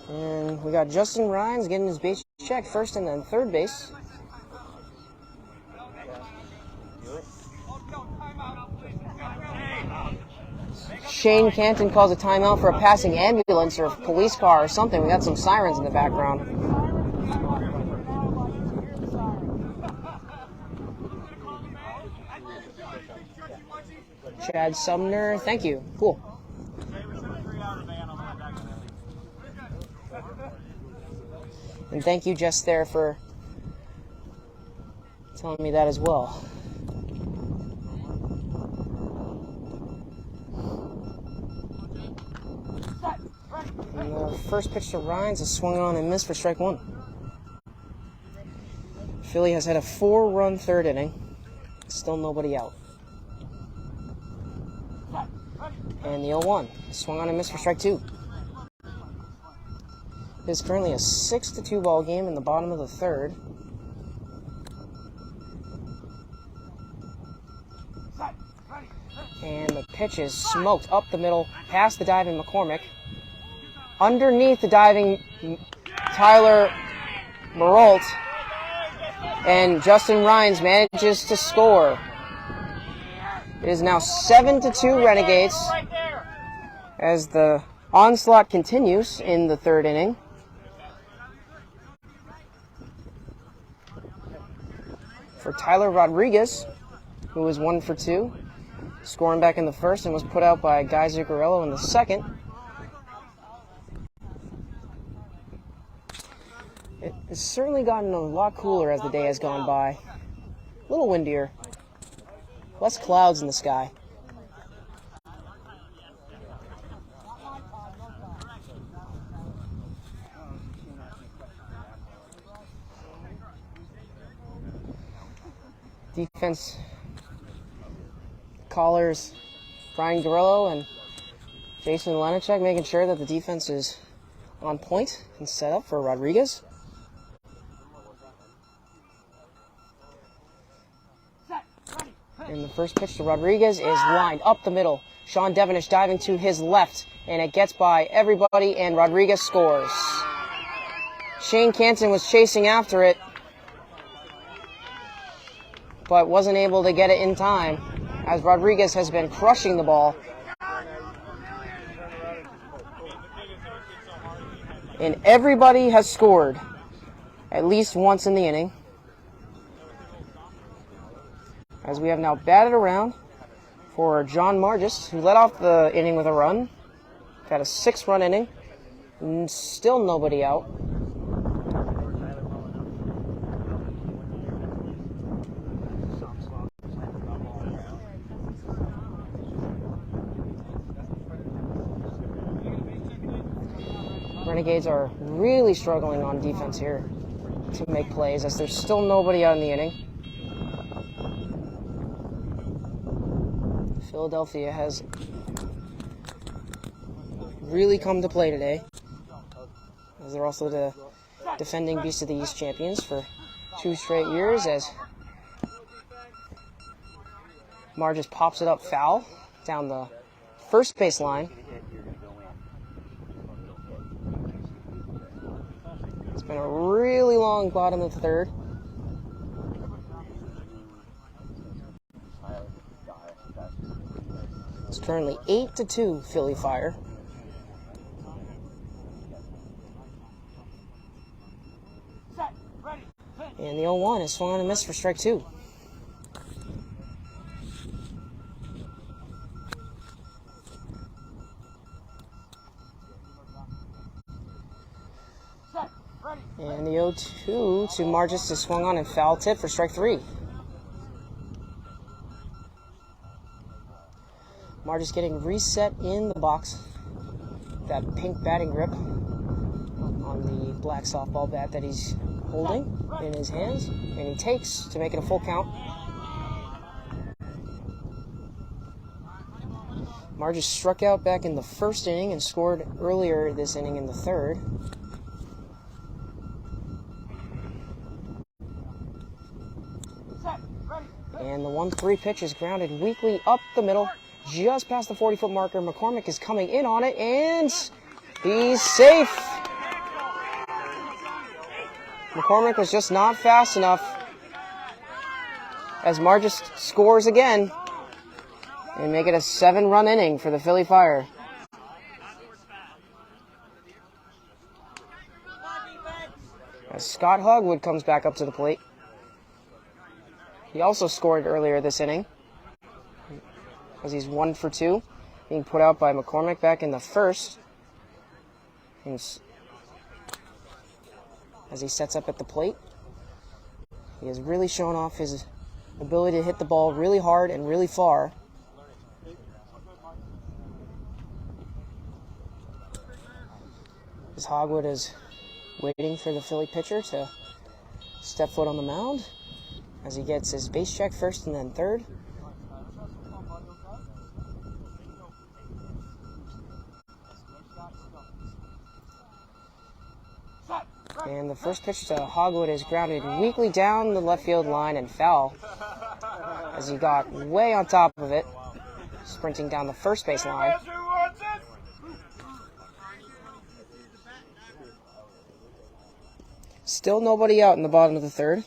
And we got Justin Rhines getting his base check first and then third base. Shane Canton calls a timeout for a passing ambulance or a police car or something. We got some sirens in the background. Chad Sumner, thank you. Cool. And thank you, Jess, there for telling me that as well. And the first pitch to Rhines is swung on and missed for strike 1. Philly has had a 4-run third inning. Still nobody out. And the 0-1 swung on and missed for strike 2. It is currently a 6-2 ball game in the bottom of the third. And the pitch is smoked up the middle, past the diving McCormick. Underneath the diving Tyler Maralt. And Justin Rhines manages to score. It is now 7-2 Renegades as the onslaught continues in the third inning. For Tyler Rodriguez, who was 1 for 2, scoring back in the first and was put out by Guy Zuccarello in the second. It It's certainly gotten a lot cooler as the day has gone by. A little windier. Less clouds in the sky. Defense callers Brian Grillo and Jason Lenachek making sure that the defense is on point and set up for Rodriguez. And the first pitch to Rodriguez is lined up the middle. Sean Devenish diving to his left, and it gets by everybody, and Rodriguez scores. Shane Canton was chasing after it, but wasn't able to get it in time, as Rodriguez has been crushing the ball. And everybody has scored at least once in the inning, as we have now batted around for John Margis, who led off the inning with a run. Had a 6-run inning, and still nobody out. Renegades are really struggling on defense here to make plays, as there's still nobody out in the inning. Philadelphia has really come to play today, as they're also the defending Beast of the East champions for 2 straight years, as Margis pops it up foul down the first base line. It's been a really long bottom of the third. It's currently 8-2 Philly Fire. And the 0-1 is swung on and missed for strike 2. And the 0-2 to Margis is swung on and foul tip for strike 3. Margis getting reset in the box. That pink batting grip on the black softball bat that he's holding in his hands. And he takes to make it a full count. Margis struck out back in the first inning and scored earlier this inning in the third. And the 1-3 pitch is grounded weakly up the middle, just past the 40-foot marker. McCormick is coming in on it, and he's safe. McCormick was just not fast enough, as Margis scores again and make it a 7-run inning for the Philly Fire. As Scott Hogwood comes back up to the plate. He also scored earlier this inning, as he's 1 for 2, being put out by McCormick back in the first. As he sets up at the plate, he has really shown off his ability to hit the ball really hard and really far. As Hogwood is waiting for the Philly pitcher to step foot on the mound, as he gets his base check first and then third. And the first pitch to Hogwood is grounded weakly down the left field line and foul, as he got way on top of it, sprinting down the first base line. Still nobody out in the bottom of the third.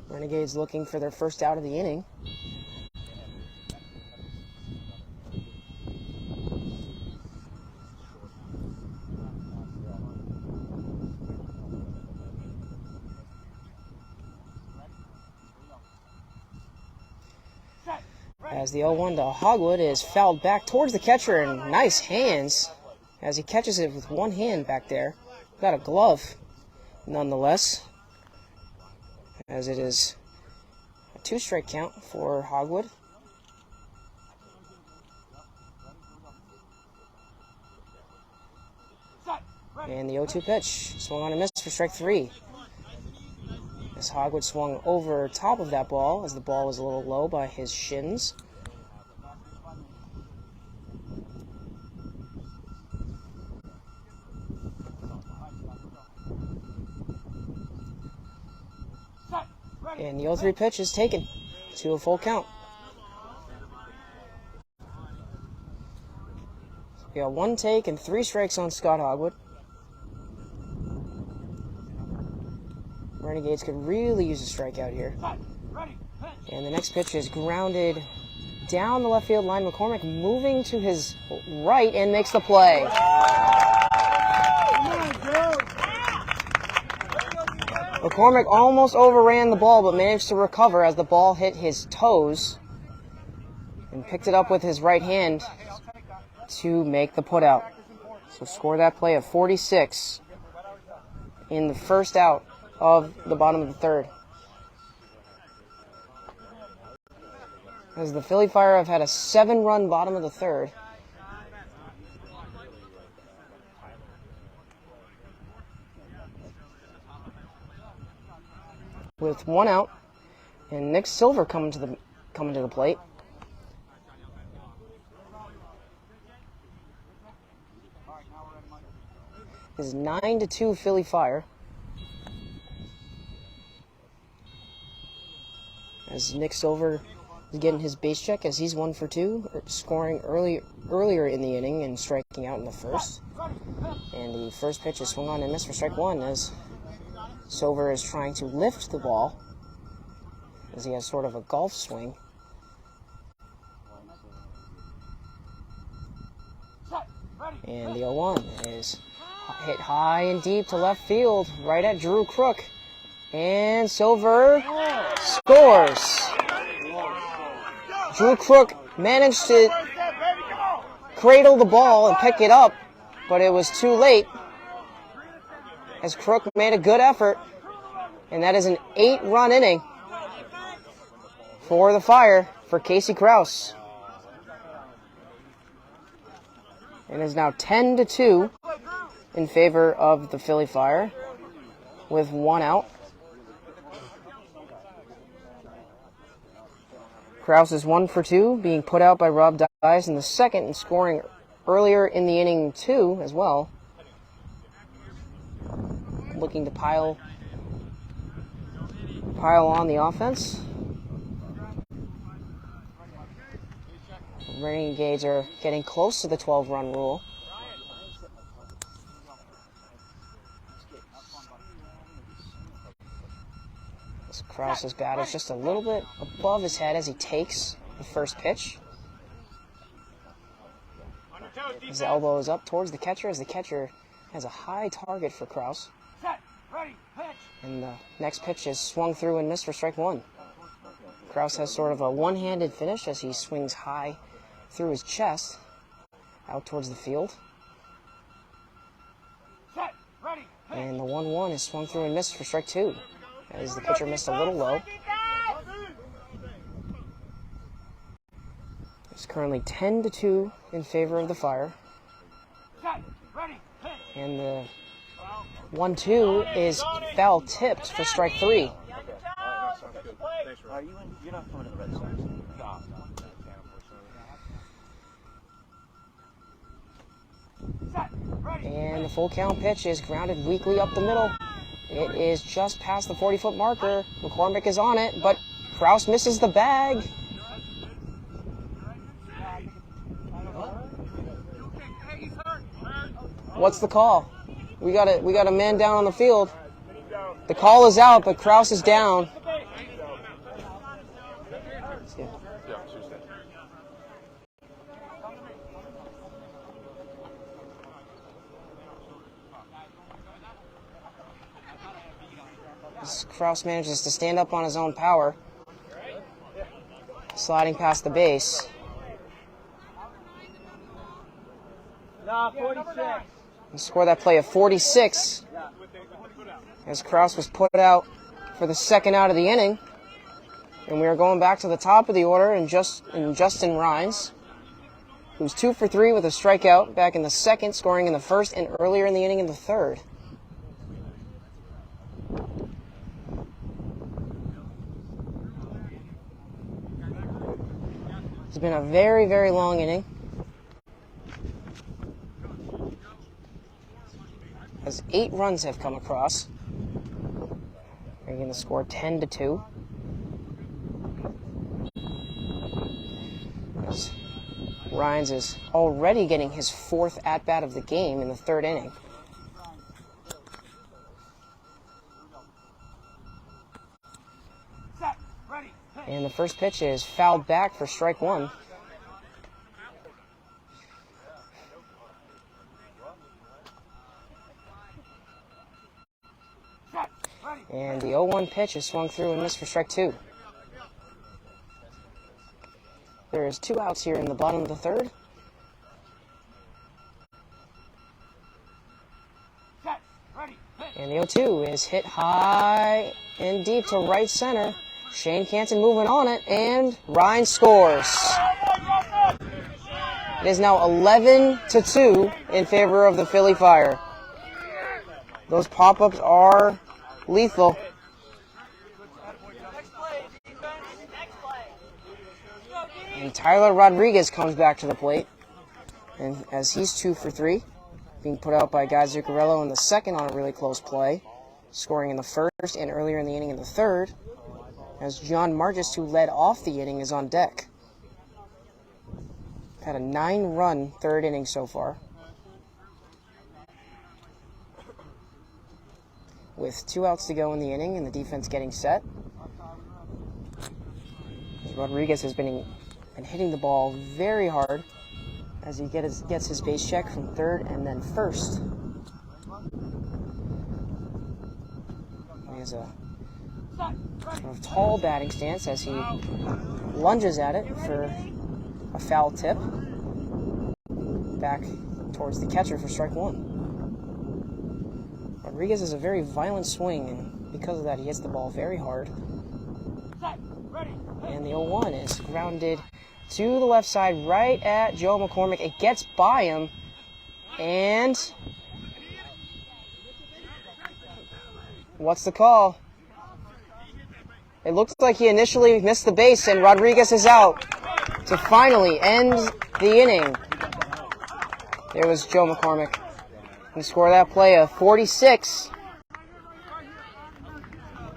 Renegades looking for their first out of the inning. As the 0-1 to Hogwood is fouled back towards the catcher, and nice hands as he catches it with one hand back there. Got a glove nonetheless, as it is a 2-strike count for Hogwood. And the 0-2 pitch, swung on and missed for strike 3. As Hogwood swung over top of that ball, as the ball was a little low by his shins. And the 0-3 pitch is taken to a full count. We got 1 take and 3 strikes on Scott Hogwood. Renegades could really use a strikeout here. And the next pitch is grounded down the left field line. McCormick moving to his right and makes the play. McCormick almost overran the ball, but managed to recover as the ball hit his toes and picked it up with his right hand to make the putout. So score that play of 46 in the first out of the bottom of the third. As the Philly Fire have had a 7-run bottom of the third. With 1 out, and Nick Silver coming to the plate. Is 9-2 Philly Fire. As Nick Silver is getting his base check, as he's 1 for 2, scoring earlier in the inning and striking out in the first. And the first pitch is swung on and missed for strike 1, as Silver is trying to lift the ball, as he has sort of a golf swing. And the 0-1 is hit high and deep to left field, right at Drew Crook. And Silver scores. Drew Crook managed to cradle the ball and pick it up, but it was too late, as Crook made a good effort. And that is an 8-run inning for the Fire for Casey Krause. It is now 10-2 in favor of the Philly Fire with 1 out. Krause is 1 for 2, being put out by Rob Dyes in the second and scoring earlier in the inning too as well. Looking to pile on the offense. Renegades are getting close to the 12-run rule. Krause's bat is just a little bit above his head as he takes the first pitch. His elbow is up towards the catcher, as the catcher has a high target for Krause. And the next pitch is swung through and missed for strike 1. Krause has sort of a one-handed finish as he swings high through his chest out towards the field. And the 1-1 is swung through and missed for strike 2, as the pitcher missed a little low. It's currently 10-2 in favor of the Fire. And the 1-2 is foul tipped for strike 3. You're not coming to the Red Sox. And the full count pitch is grounded weakly up the middle. It is just past the 40-foot marker. McCormick is on it, but Krause misses the bag. What's the call? We got a man down on the field. The call is out, but Krause is down. Krause manages to stand up on his own power. sliding past the base. Nah, 46. And score that play of 46 as Kraus was put out for the second out of the inning. And we are going back to the top of the order and Justin Rhines, who's 2 for 3 with a strikeout back in the second, scoring in the first and earlier in the inning in the third. It's been a very, very long inning, as 8 runs have come across, making the score 10-2. As Rhines is already getting his 4th at-bat of the game in the third inning. And the first pitch is fouled back for strike 1. And the 0-1 pitch is swung through and missed for strike 2. There's 2 outs here in the bottom of the third. And the 0-2 is hit high and deep to right center. Shane Canton moving on it, and Ryan scores. It is now 11-2 in favor of the Philly Fire. Those pop-ups are lethal. And Tyler Rodriguez comes back to the plate, and as he's 2 for 3, being put out by Guy Zuccarello in the second on a really close play, scoring in the first and earlier in the inning in the third, as John Margis, who led off the inning, is on deck. Had a 9-run third inning so far, with 2 outs to go in the inning and the defense getting set. Rodriguez has been hitting the ball very hard as he gets his base check from third and then first. He has a sort of tall batting stance as he lunges at it for a foul tip back towards the catcher for strike 1. Rodriguez has a very violent swing, and because of that, he hits the ball very hard. And the 0-1 is grounded to the left side right at Joe McCormick. It gets by him, and what's the call? It looks like he initially missed the base, and Rodriguez is out to finally end the inning. There was Joe McCormick. He scored that play of 46.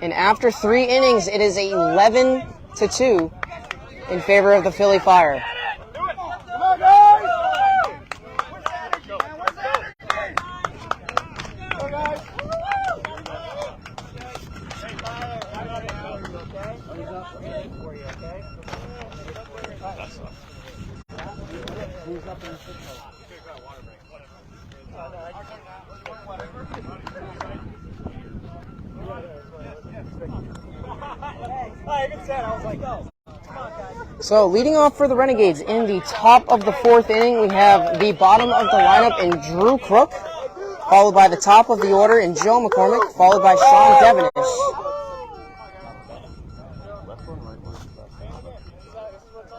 And after 3 innings, it is 11-2 in favor of the Philly Fire. So leading off for the Renegades in the top of the 4th inning, we have the bottom of the lineup in Drew Crook, followed by the top of the order in Joe McCormick, followed by Sean Devenish.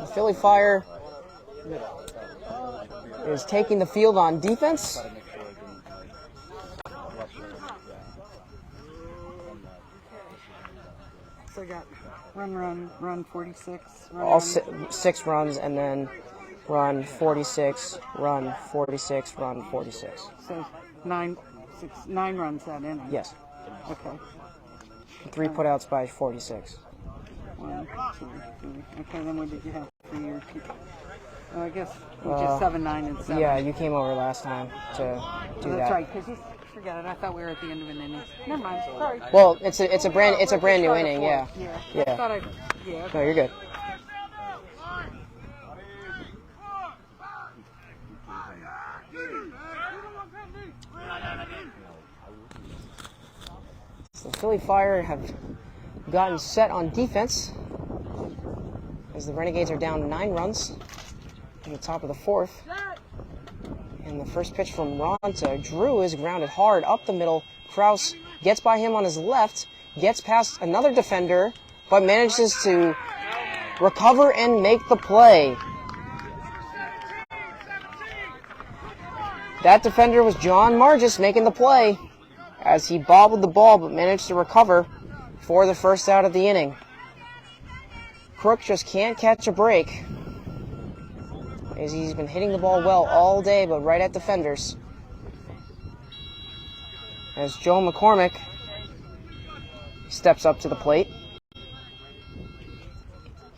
The Philly Fire is taking the field on defense. So I got run 46. All 6 runs, and then run 46, run 46, run 46. So 9 runs that inning. Yes. Okay. 3 putouts by 46. 1, 2, 3. Okay, then what did you have for your people? Oh, I guess just 7, 9, and 7. Yeah, you came over last time to do that. That's right, because you forget it. I thought we were at the end of an inning. Never mind. Sorry. Well, it's a brand new inning. Yeah. I thought okay. No, you're good. So the Philly Fire have gotten set on defense as the Renegades are down 9 runs in the top of the 4th. And the first pitch from Ron to Drew is grounded hard up the middle. Kraus gets by him on his left, gets past another defender, but manages to recover and make the play. That defender was John Margis making the play as he bobbled the ball but managed to recover for the first out of the inning. Crook just can't catch a break as he's been hitting the ball well all day but right at defenders. As Joe McCormick steps up to the plate.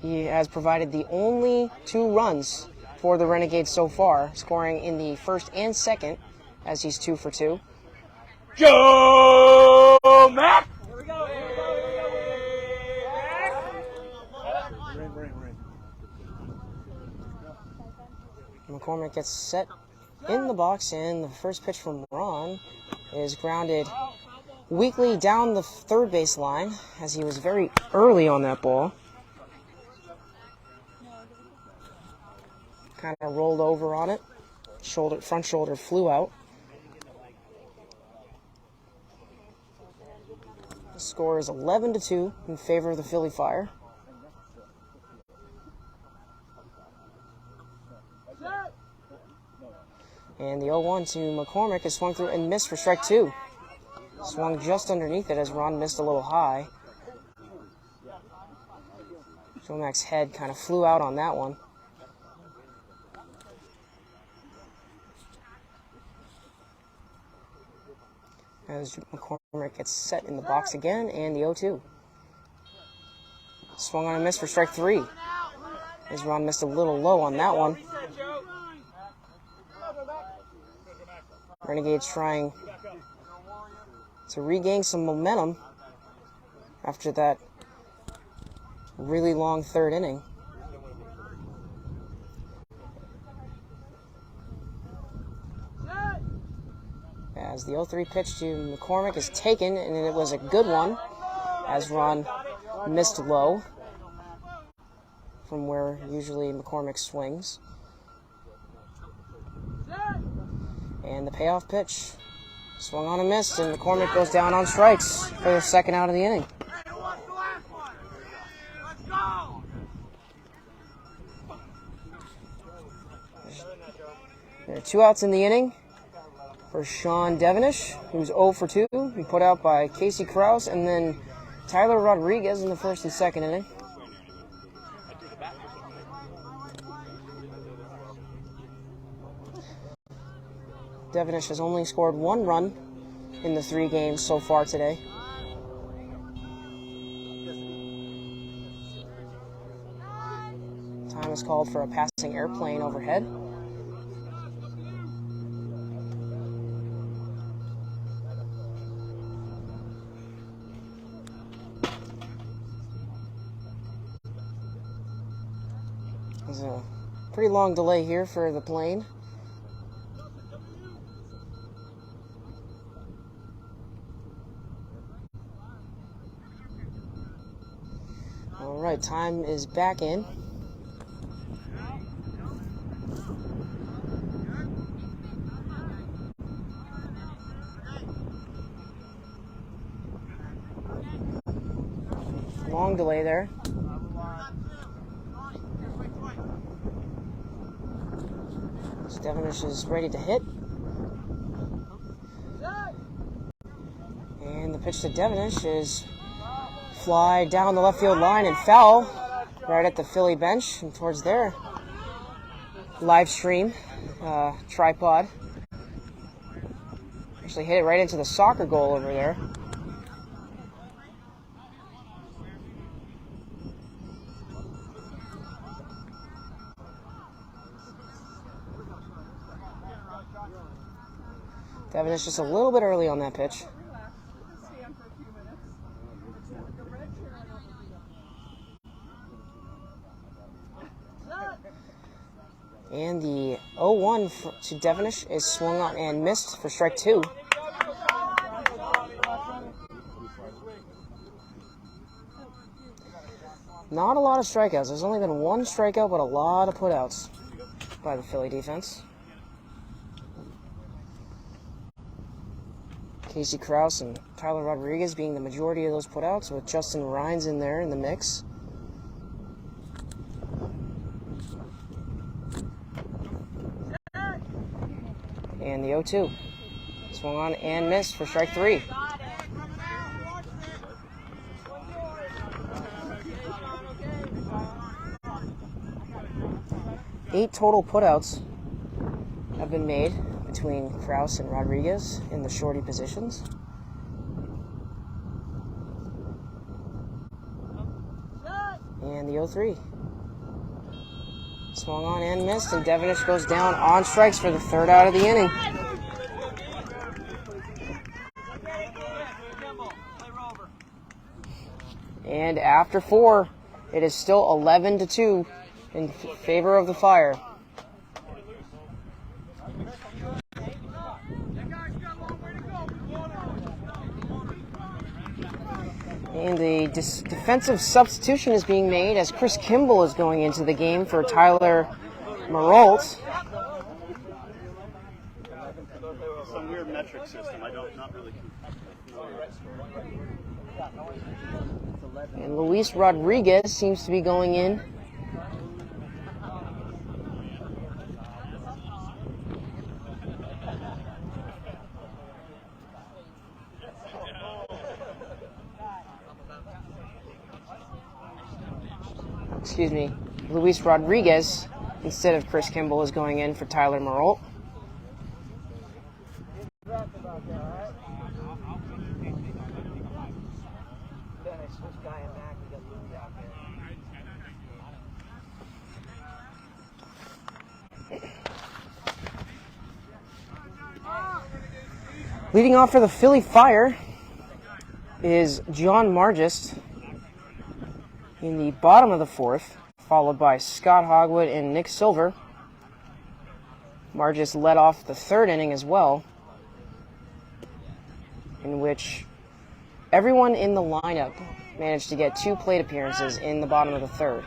He has provided the only 2 runs for the Renegades so far, scoring in the first and second as he's 2 for 2. Joe Mack! Here we go. McCormick gets set in the box, and the first pitch from Ron is grounded weakly down the third base line as he was very early on that ball. Kind of rolled over on it. Front shoulder flew out. The score is 11-2 in favor of the Philly Fire. And the 0-1 to McCormick is swung through and missed for strike 2. Swung just underneath it as Ron missed a little high. Joe Mack's head kind of flew out on that one. As McCormick gets set in the box again, and the 0-2. Swung on a miss for strike 3. As Ron missed a little low on that one. Renegades trying to regain some momentum after that really long third inning. As the 0-3 pitch to McCormick is taken, and it was a good one as Ron missed low from where usually McCormick swings. And the payoff pitch swung on a miss, and McCormick goes down on strikes for the second out of the inning. There are 2 outs in the inning for Sean Devenish, who's 0 for 2, and put out by Casey Kraus, and then Tyler Rodriguez in the first and second inning. Devenish has only scored 1 run in the 3 games so far today. Time is called for a passing airplane overhead. There's a pretty long delay here for the plane. All right, time is back in. Long delay there. Devenish is ready to hit. And the pitch to Devenish is fly down the left field line and foul right at the Philly bench and towards their live stream tripod. Actually hit it right into the soccer goal over there. Devenish just a little bit early on that pitch. And the 0-1 to Devenish is swung on and missed for strike 2. Not a lot of strikeouts. There's only been one strikeout, but a lot of putouts by the Philly defense. Casey Krause and Tyler Rodriguez being the majority of those putouts, with Justin Rhines in there in the mix. And the 0-2. Swung on and missed for strike 3. Eight total putouts have been made between Krause and Rodriguez in the shorty positions. And the 0-3. Swung on and missed, and Devenish goes down on strikes for the third out of the inning. And after 4, it is still 11-2 in favor of the Fire. And the defensive substitution is being made as Chris Kimball is going into the game for Tyler Marolt. Some weird metric system. Not really. And Luis Rodriguez seems to be going in. Excuse me, Luis Rodriguez instead of Chris Kimball is going in for Tyler Marolt. Leading off for the Philly Fire is John Margist in the bottom of the 4th, followed by Scott Hogwood and Nick Silver. Margist led off the 3rd inning as well, in which everyone in the lineup managed to get 2 plate appearances in the bottom of the 3rd,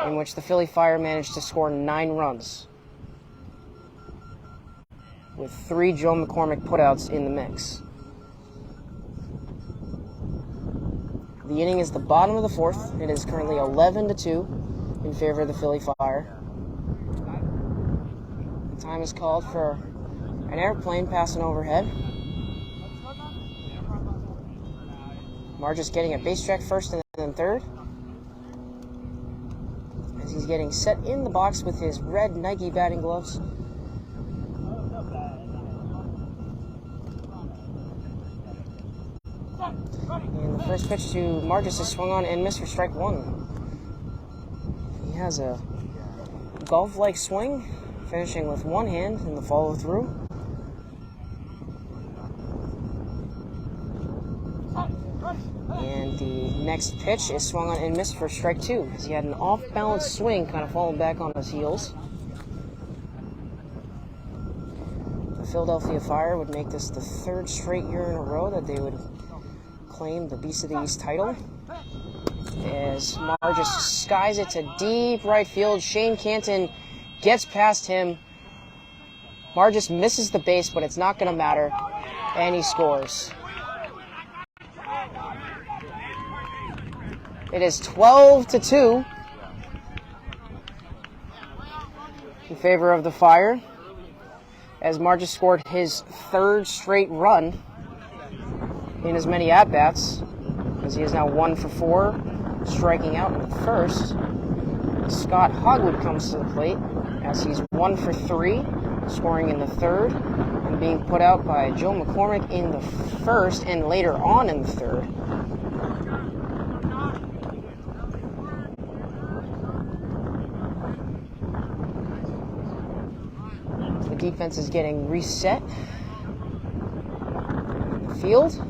in which the Philly Fire managed to score 9 runs, with 3 Joe McCormick putouts in the mix. The inning is the bottom of the 4th. It is currently 11-2 in favor of the Philly Fire. The time is called for an airplane passing overhead. Margist getting a base check first and then 3rd, as he's getting set in the box with his red Nike batting gloves. And the first pitch to Margist is swung on and missed for strike 1. He has a golf-like swing, finishing with one hand in the follow-through. And the next pitch is swung on and missed for strike 2, as he had an off-balance swing, kind of falling back on his heels. The Philadelphia Fire would make this the 3rd straight year in a row that they would claim the Beast of the East title, as Margist skies it to deep right field. Shane Canton gets past him. Margist misses the base, but it's not going to matter, and he scores. It is 12-2 in favor of the Fire, as Margist scored his 3rd straight run in as many at-bats, as he is now 1 for 4, striking out in the 1st. Scott Hogwood comes to the plate, as he's 1 for 3, scoring in the 3rd, and being put out by Joe McCormick in the 1st and later on in the 3rd. The defense is getting reset in the field.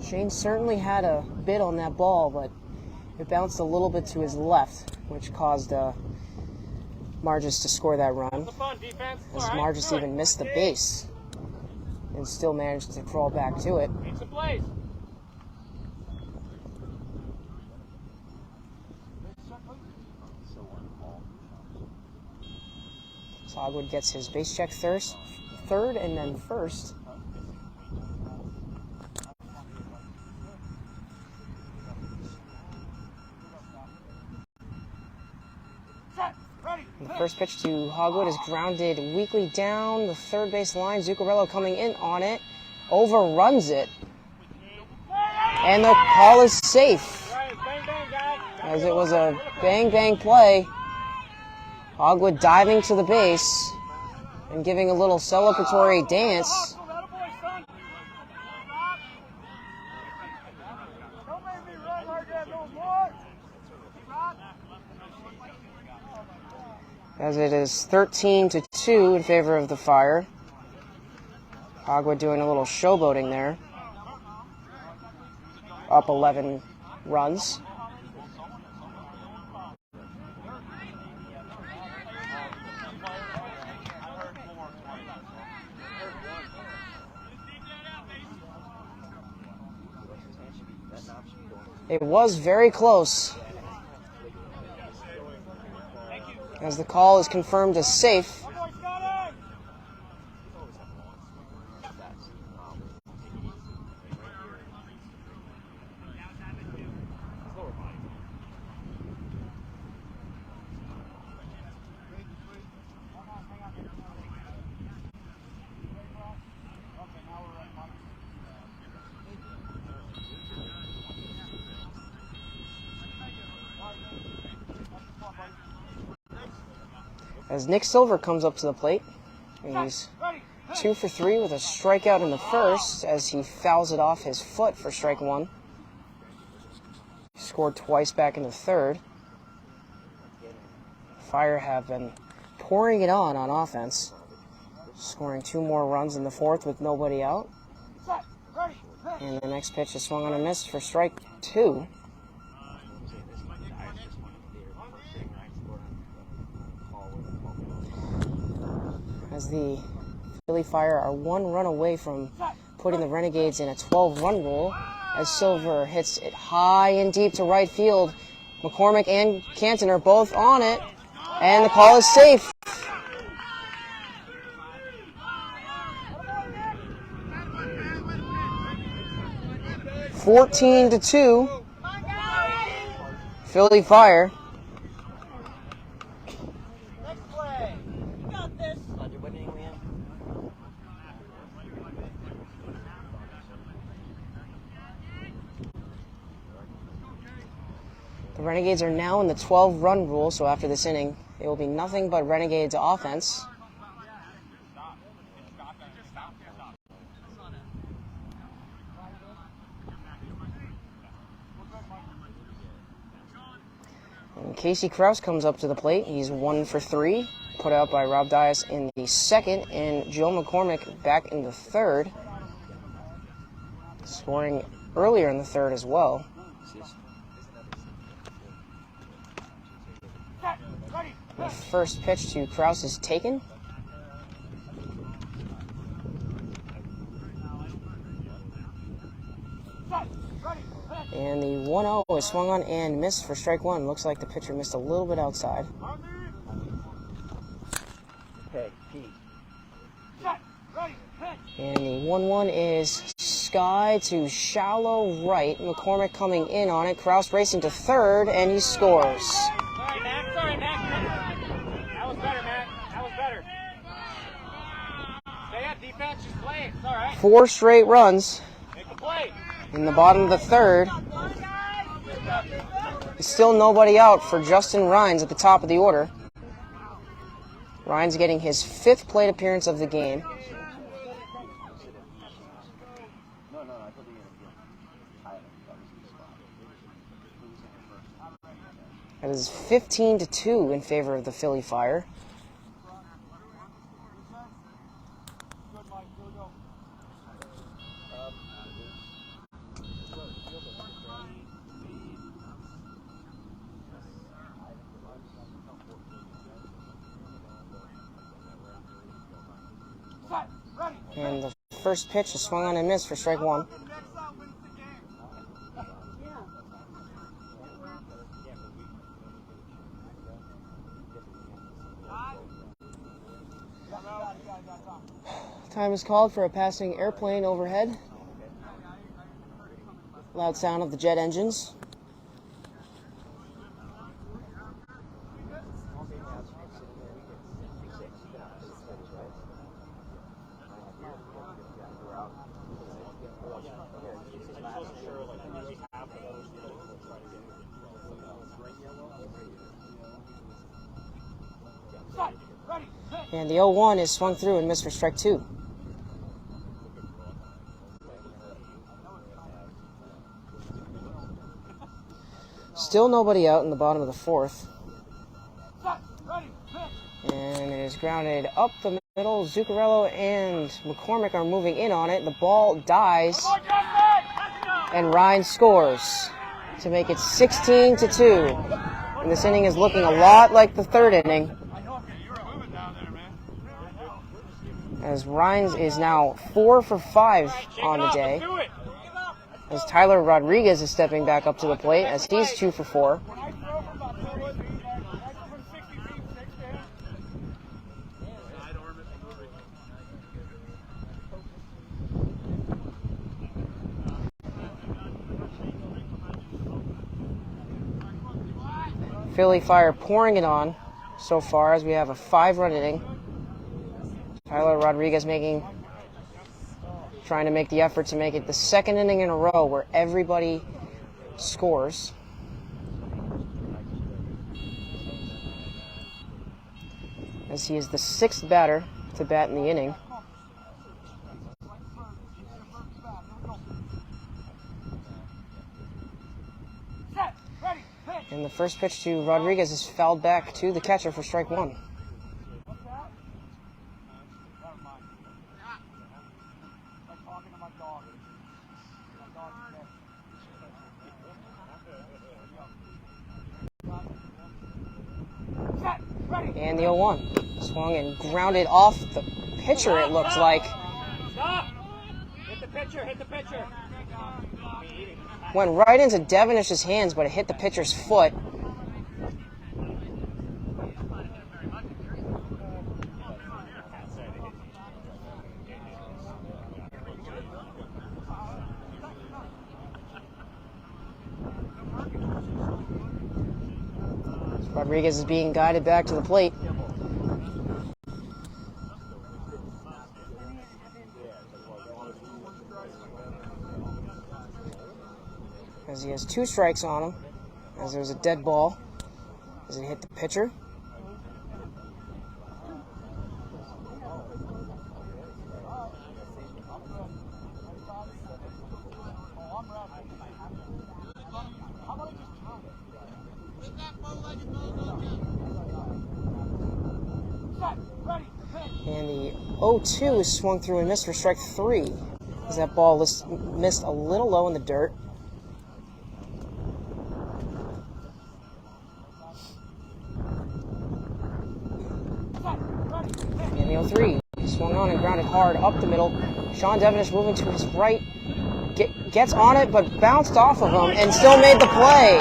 Shane certainly had a bit on that ball, but it bounced a little bit to his left, which caused Margist to score that run, as Margist even missed the base. and still managed to crawl back to it. Make some plays. So Hogwood gets his base check third and then first. The first pitch to Hogwood is grounded weakly down the third base line. Zuccarello coming in on it, overruns it, and the call is safe. As it was a bang-bang play. Hogwood diving to the base and giving a little celebratory dance. As it is 13-2 in favor of the Fire. Hogwood doing a little showboating there. Up 11 runs. It was very close, as the call is confirmed as safe. As Nick Silver comes up to the plate, and he's 2 for 3 with a strikeout in the first as he fouls it off his foot for strike one. He scored twice back in the third. Fire have been pouring it on offense, scoring 2 more runs in the fourth with nobody out. And the next pitch is swung on a miss for strike 2. As the Philly Fire are 1 run away from putting the Renegades in a 12-run rule, as Silver hits it high and deep to right field. McCormick and Canton are both on it, and the call is safe. (14-2), Philly Fire. The Renegades are now in the 12-run rule, so after this inning, it will be nothing but Renegades offense. And Casey Krause comes up to the plate. He's 1 for 3, put out by Rob Dias in the second, and Joe McCormick back in the third, scoring earlier in the third as well. The first pitch to Krause is taken. And the 1-0 is swung on and missed for strike one. Looks like the pitcher missed a little bit outside. And the 1-1 is sky to shallow right. McCormick coming in on it. Krause racing to third, and he scores. Sorry, Mac. That was better, Mac. That was better. Stay up, defense. Just play it. It's all right. 4 straight runs Make a play. in the bottom of the third. Still nobody out for Justin Rhines at the top of the order. Rhines getting his 5th plate appearance of the game. It is 15-2 in favor of the Philly Fire. And the first pitch is swung on and missed for strike one. Time is called for a passing airplane overhead. Loud sound of the jet engines. And the 0-1 is swung through and missed for strike two. Still nobody out in the bottom of the fourth. And it is grounded up the middle. Zuccarello and McCormick are moving in on it. The ball dies. And Ryan scores to make it 16-2. And this inning is looking a lot like the third inning, as Rhines is now 4 for 5 on the day, as Tyler Rodriguez is stepping back up to the plate, as he's 2 for 4. Philly Fire pouring it on so far, as we have a 5-run inning. Tyler Rodriguez trying to make the effort to make it the second inning in a row where everybody scores. As he is the 6th batter to bat in the inning. And the first pitch to Rodriguez is fouled back to the catcher for strike one. And the 0-1 swung and grounded off the pitcher, it looks like. Stop! Hit the pitcher, hit the pitcher. Went right into Devenish's hands, but it hit the pitcher's foot. Rodriguez is being guided back to the plate. As he has 2 strikes on him, as there's a dead ball, as it hit the pitcher. And the 0-2 is swung through and missed for strike 3, as that ball missed a little low in the dirt. And the 0-3 swung on and grounded hard up the middle. Sean Devenish moving to his right, gets on it, but bounced off of him and still made the play.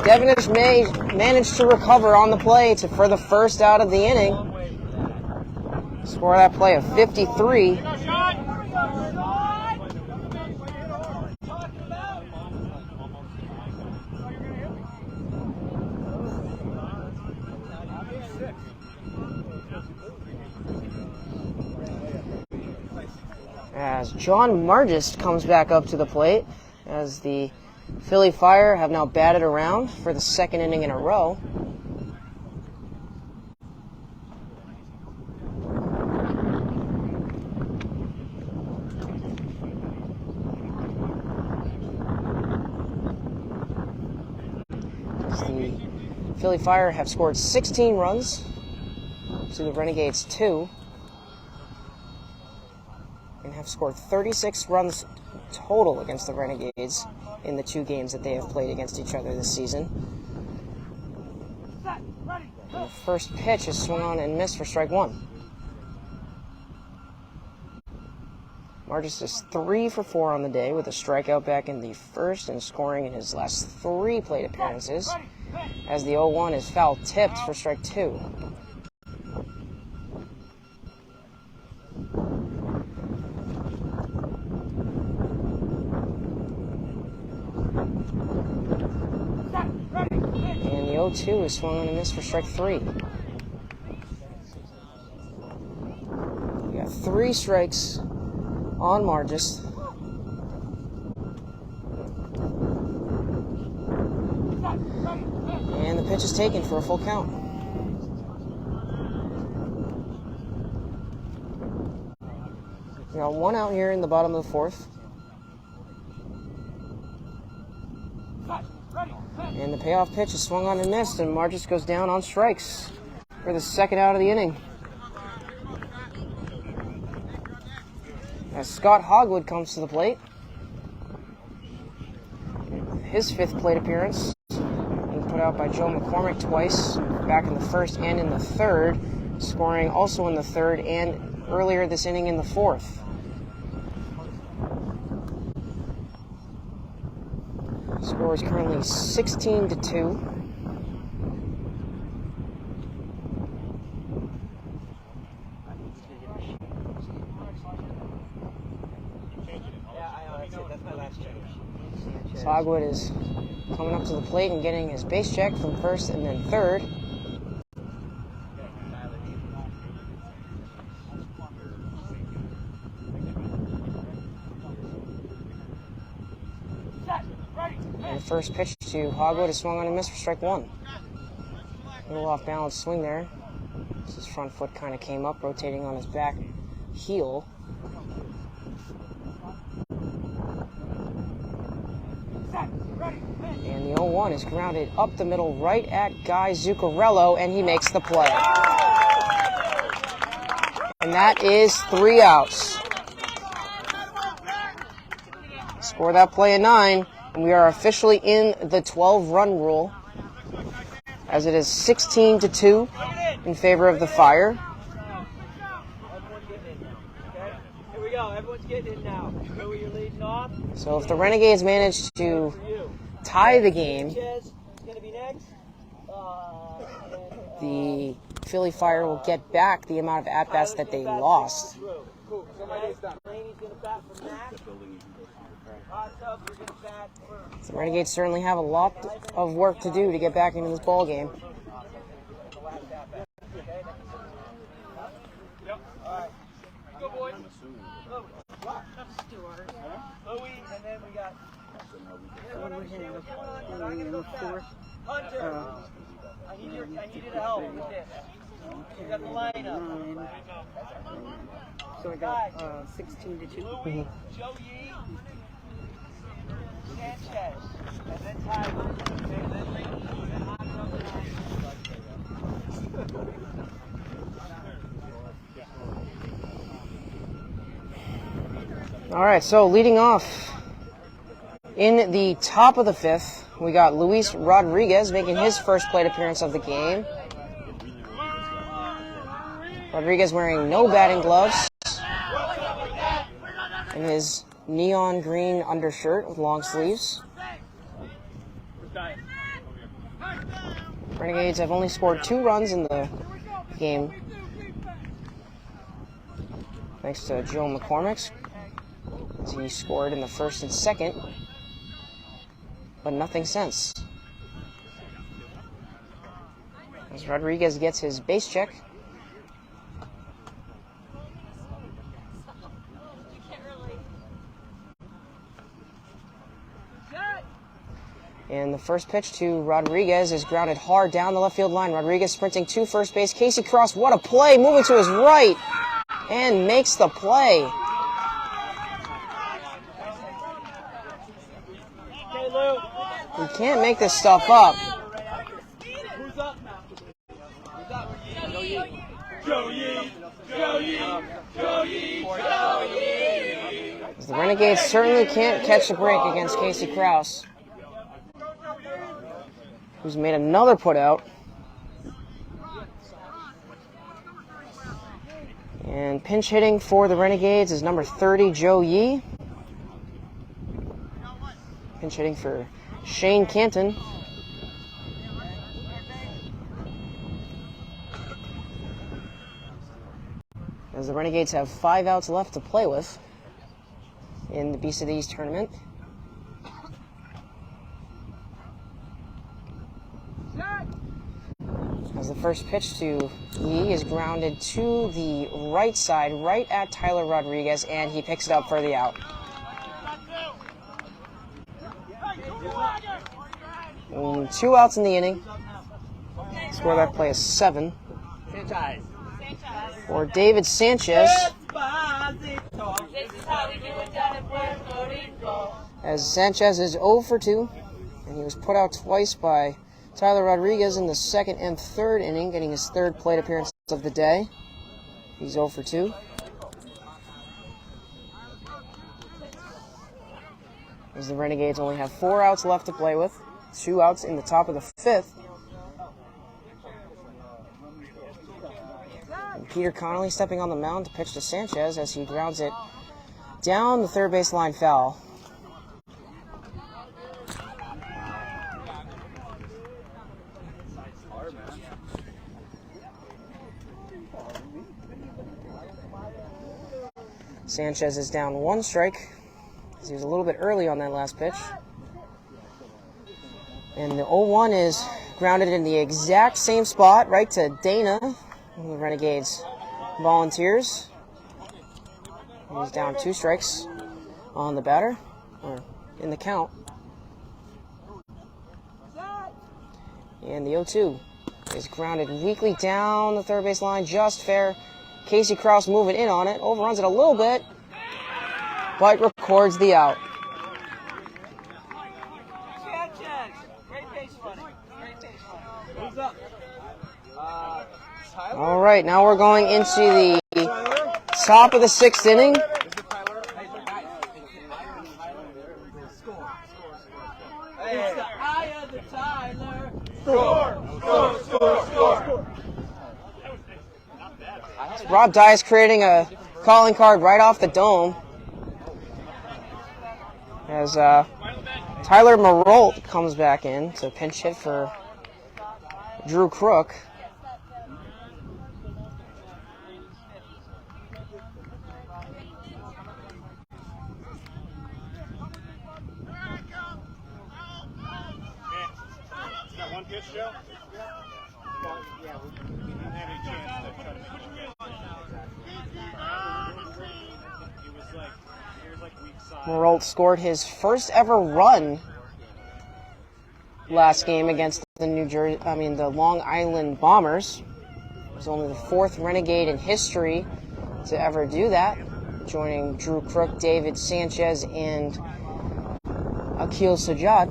Devenish managed to recover on the play for the first out of the inning. Score that play of 53. As John Margist comes back up to the plate, as the Philly Fire have now batted around for the second inning in a row. As the Philly Fire have scored 16 runs to the Renegades 2, and have scored 36 runs total against the Renegades in the 2 games that they have played against each other this season. And the first pitch is swung on and missed for strike 1. Margis is 3 for 4 on the day with a strikeout back in the first and scoring in his last 3 plate appearances, as the 0-1 is foul tipped for strike 2. And the 0-2 is swung on and missed for strike 3. We got 3 strikes on Margis. And the pitch is taken for a full count. We got 1 out here in the bottom of the 4th. And the payoff pitch is swung on and missed, and Margis goes down on strikes for the 2nd out of the inning. As Scott Hogwood comes to the plate. His 5th plate appearance. And put out by Joe McCormick twice, back in the 1st and in the 3rd, scoring also in the 3rd and earlier this inning in the 4th. Score is currently 16-2. So Hogwood is coming up to the plate and getting his base check from 1st and then 3rd. And the first pitch to Hogwood is swung on and missed for strike 1. A little off balance swing there. His front foot kind of came up, rotating on his back heel. And the 0-1 is grounded up the middle right at Guy Zuccarello, and he makes the play. And that is 3 outs. Score that play at 9, and we are officially in the 12-run rule, as it is 16-2 in favor of the Fire. Here we go. Everyone's getting in now. Know where you're leading off. So if the Renegades manage to tie the game, the Philly Fire will get back the amount of at-bats that they lost. The Renegades certainly have a lot of work to do to get back into this ball game. And then we got Hunter. I need you to help with this. You got the lineup. So I got 16-2. Louis, Joe Yee, Sanchez, and then Tyler. And then All right, so leading off in the top of the 5th, we got Luis Rodriguez making his first plate appearance of the game. Rodriguez wearing no batting gloves and his neon green undershirt with long sleeves. Renegades have only scored 2 runs in the game, thanks to Joe McCormick. He scored in the 1st and 2nd, but nothing since. As Rodriguez gets his base check. And the first pitch to Rodriguez is grounded hard down the left field line. Rodriguez sprinting to first base. Casey Cross, what a play, moving to his right, and makes the play. You can't make this stuff up. who's up now? Who's up? Joe Yee. The Renegades certainly can't catch a break against Casey Krause, who's made another putout. And pinch hitting for the Renegades is number 30, Joe Yee. Pinch hitting for Shane Canton. As the Renegades have 5 outs left to play with in the Beast of the East tournament. As the first pitch to Yee is grounded to the right side, right at Tyler Rodriguez, and he picks it up for the out. And 2 outs in the inning. Score that play is 7. For David Sanchez. As Sanchez is 0 for 2, and he was put out twice by Tyler Rodriguez in the 2nd and 3rd inning, getting his 3rd plate appearance of the day. He's 0 for 2. As the Renegades only have 4 outs left to play with, 2 outs in the top of the 5th. And Peter Connolly stepping on the mound to pitch to Sanchez as he grounds it down the third baseline foul. Sanchez is down 1 strike, as he was a little bit early on that last pitch. And the 0-1 is grounded in the exact same spot, right to Dana, one of the Renegades Volunteers. He's down 2 strikes on the batter, or in the count. And the 0-2 is grounded weakly down the third base line, just fair. Casey Krause moving in on it, overruns it a little bit, but records the out. All right, now we're going into the top of the 6th inning. Rob Dias creating a calling card right off the dome. As Tyler Marolt comes back in to pinch hit for Drew Crook. Marolt scored his first ever run last game against the the Long Island Bombers. He was only the 4th Renegade in history to ever do that, joining Drew Crook, David Sanchez, and Akil Sajjad.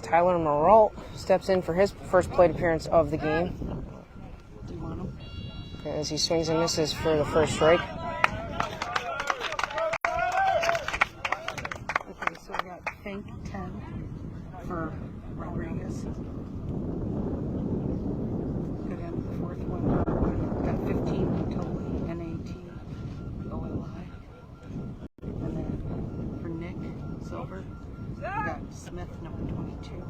Tyler Marolt steps in for his first plate appearance of the game. Do you want him? As he swings and misses for the first strike. Okay, so we got Fink 10 for Rodriguez. Good end, the 4th one. We got 15 totally, NAT, OLI. And then for Nick Silver, we got Smith, number 22.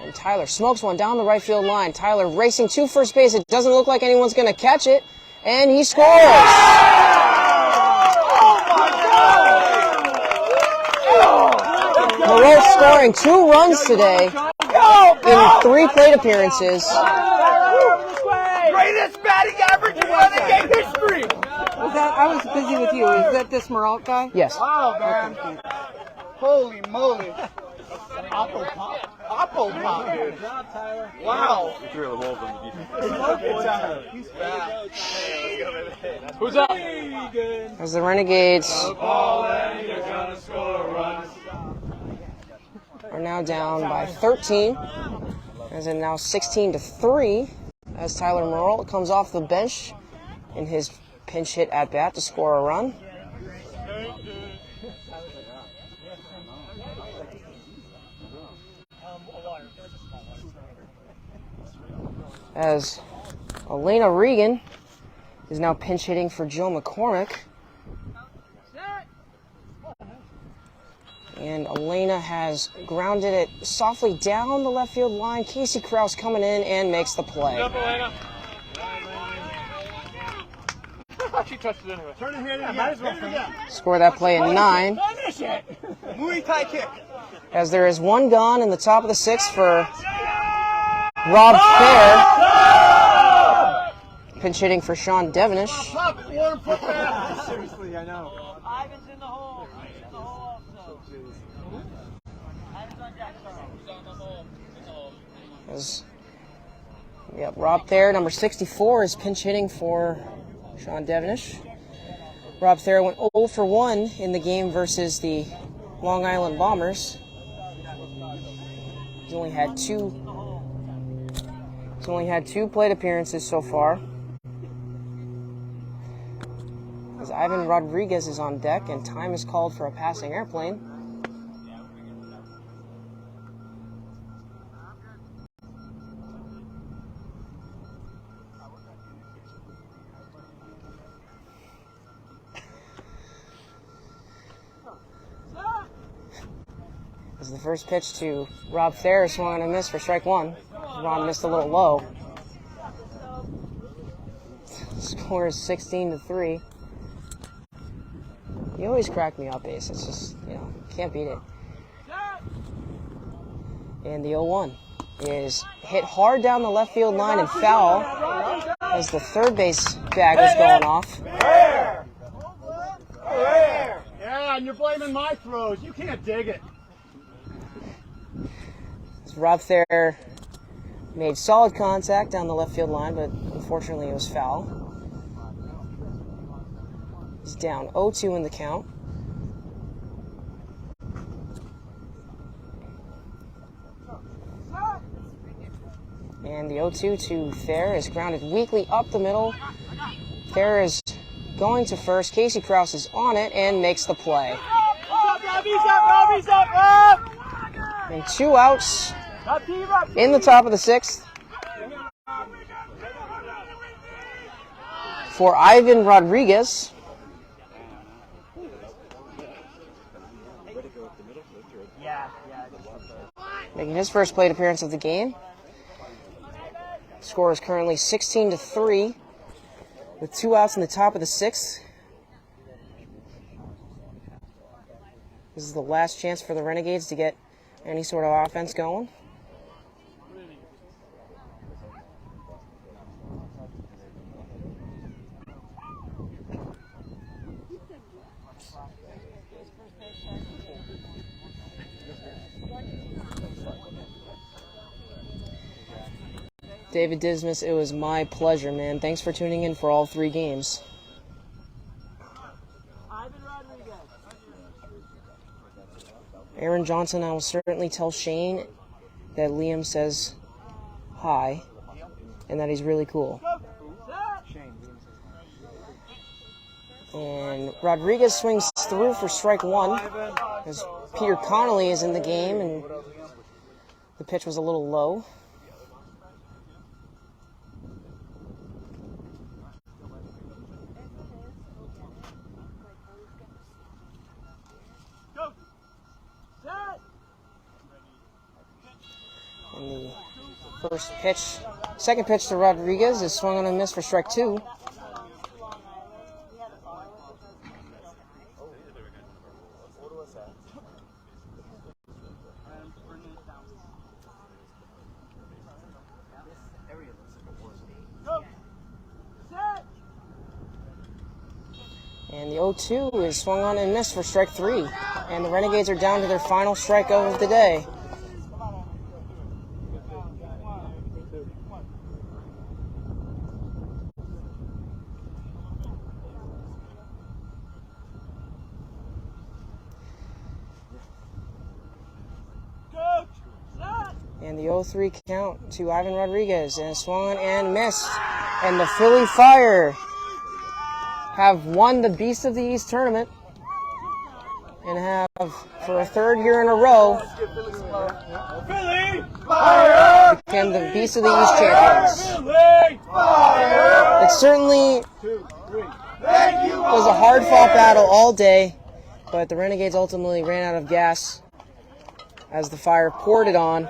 And Tyler smokes one down the right field line. Tyler racing to first base. It doesn't look like anyone's going to catch it. And he scores! Marolt scoring 2 runs today in 3 plate appearances. Greatest batting average in Renegade history! I was busy with you. Is that this Marolt guy? Yes. Wow, man. Holy moly. Apple pop. Apple pop, dude. Wow. You threw the wolves on the defense. He's fat. Who's up? As the Renegades are now down by 13. As in now 16-3. As Tyler Merle comes off the bench in his pinch hit at bat to score a run. As Elena Regan is now pinch hitting for Joe McCormick. And Elena has grounded it softly down the left field line. Casey Krause coming in and makes the play. Up, Elena. She touched it anyway. Turn it here again. Might as well hit it again. Score that play in 9. Finish it. Muay Thai kick. As there is one gone in the top of the 6th for Rob Fair. Pinch hitting for Sean Devenish. Pop, warm foot back. Seriously, I know. Ivan's in the hole. He's in the hole also. Ivan's on deck, sorry. Rob Thayer, number 64, is pinch hitting for Sean Devenish. Rob Thayer went 0 for 1 in the game versus the Long Island Bombers. He's only had two plate appearances so far. As Ivan Rodriguez is on deck and time is called for a passing airplane. As the first pitch to Rob Thayer swung on a miss for strike 1. Ron missed a little low. Score is 16-3. You always crack me up, Ace. It's just, can't beat it. And the 0-1 is hit hard down the left field line and foul as the third base bag was going off. Yeah, and you're blaming my throws. You can't dig it. Rob Thayer made solid contact down the left field line, but unfortunately it was foul. He's down 0-2 in the count. And the 0-2 to Thayer is grounded weakly up the middle. Thayer is going to first. Casey Krause is on it and makes the play. Robbie's up, Rob! And 2 outs in the top of the 6th for Ivan Rodriguez. Making his first plate appearance of the game. Score is currently 16-3 with 2 outs in the top of the 6th. This is the last chance for the Renegades to get any sort of offense going. David Dismas, it was my pleasure, man. Thanks for tuning in for all 3 games. Aaron Johnson, I will certainly tell Shane that Liam says hi and that he's really cool. And Rodriguez swings through for strike 1 as Peter Connolly is in the game and the pitch was a little low. And the second pitch to Rodriguez is swung on a miss for strike 2. And the 0-2 is swung on and missed for strike 3. And the Renegades are down to their final strike of the day. Go! And the 0-3 count to Ivan Rodriguez, and swung and missed. And the Philly Fire have won the Beast of the East tournament and have, for a third year in a row, become the Beast of the East champions. It certainly was a hard-fought battle all day, but the Renegades ultimately ran out of gas as the Fire poured it on,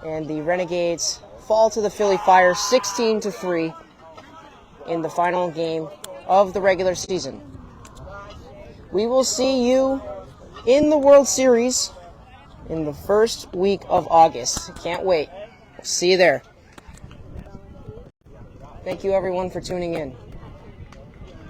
and the Renegades fall to the Philly Fire 16-3 in the final game of the regular season. We will see you in the World Series in the first week of August. Can't wait. We'll see you there. Thank you, everyone, for tuning in.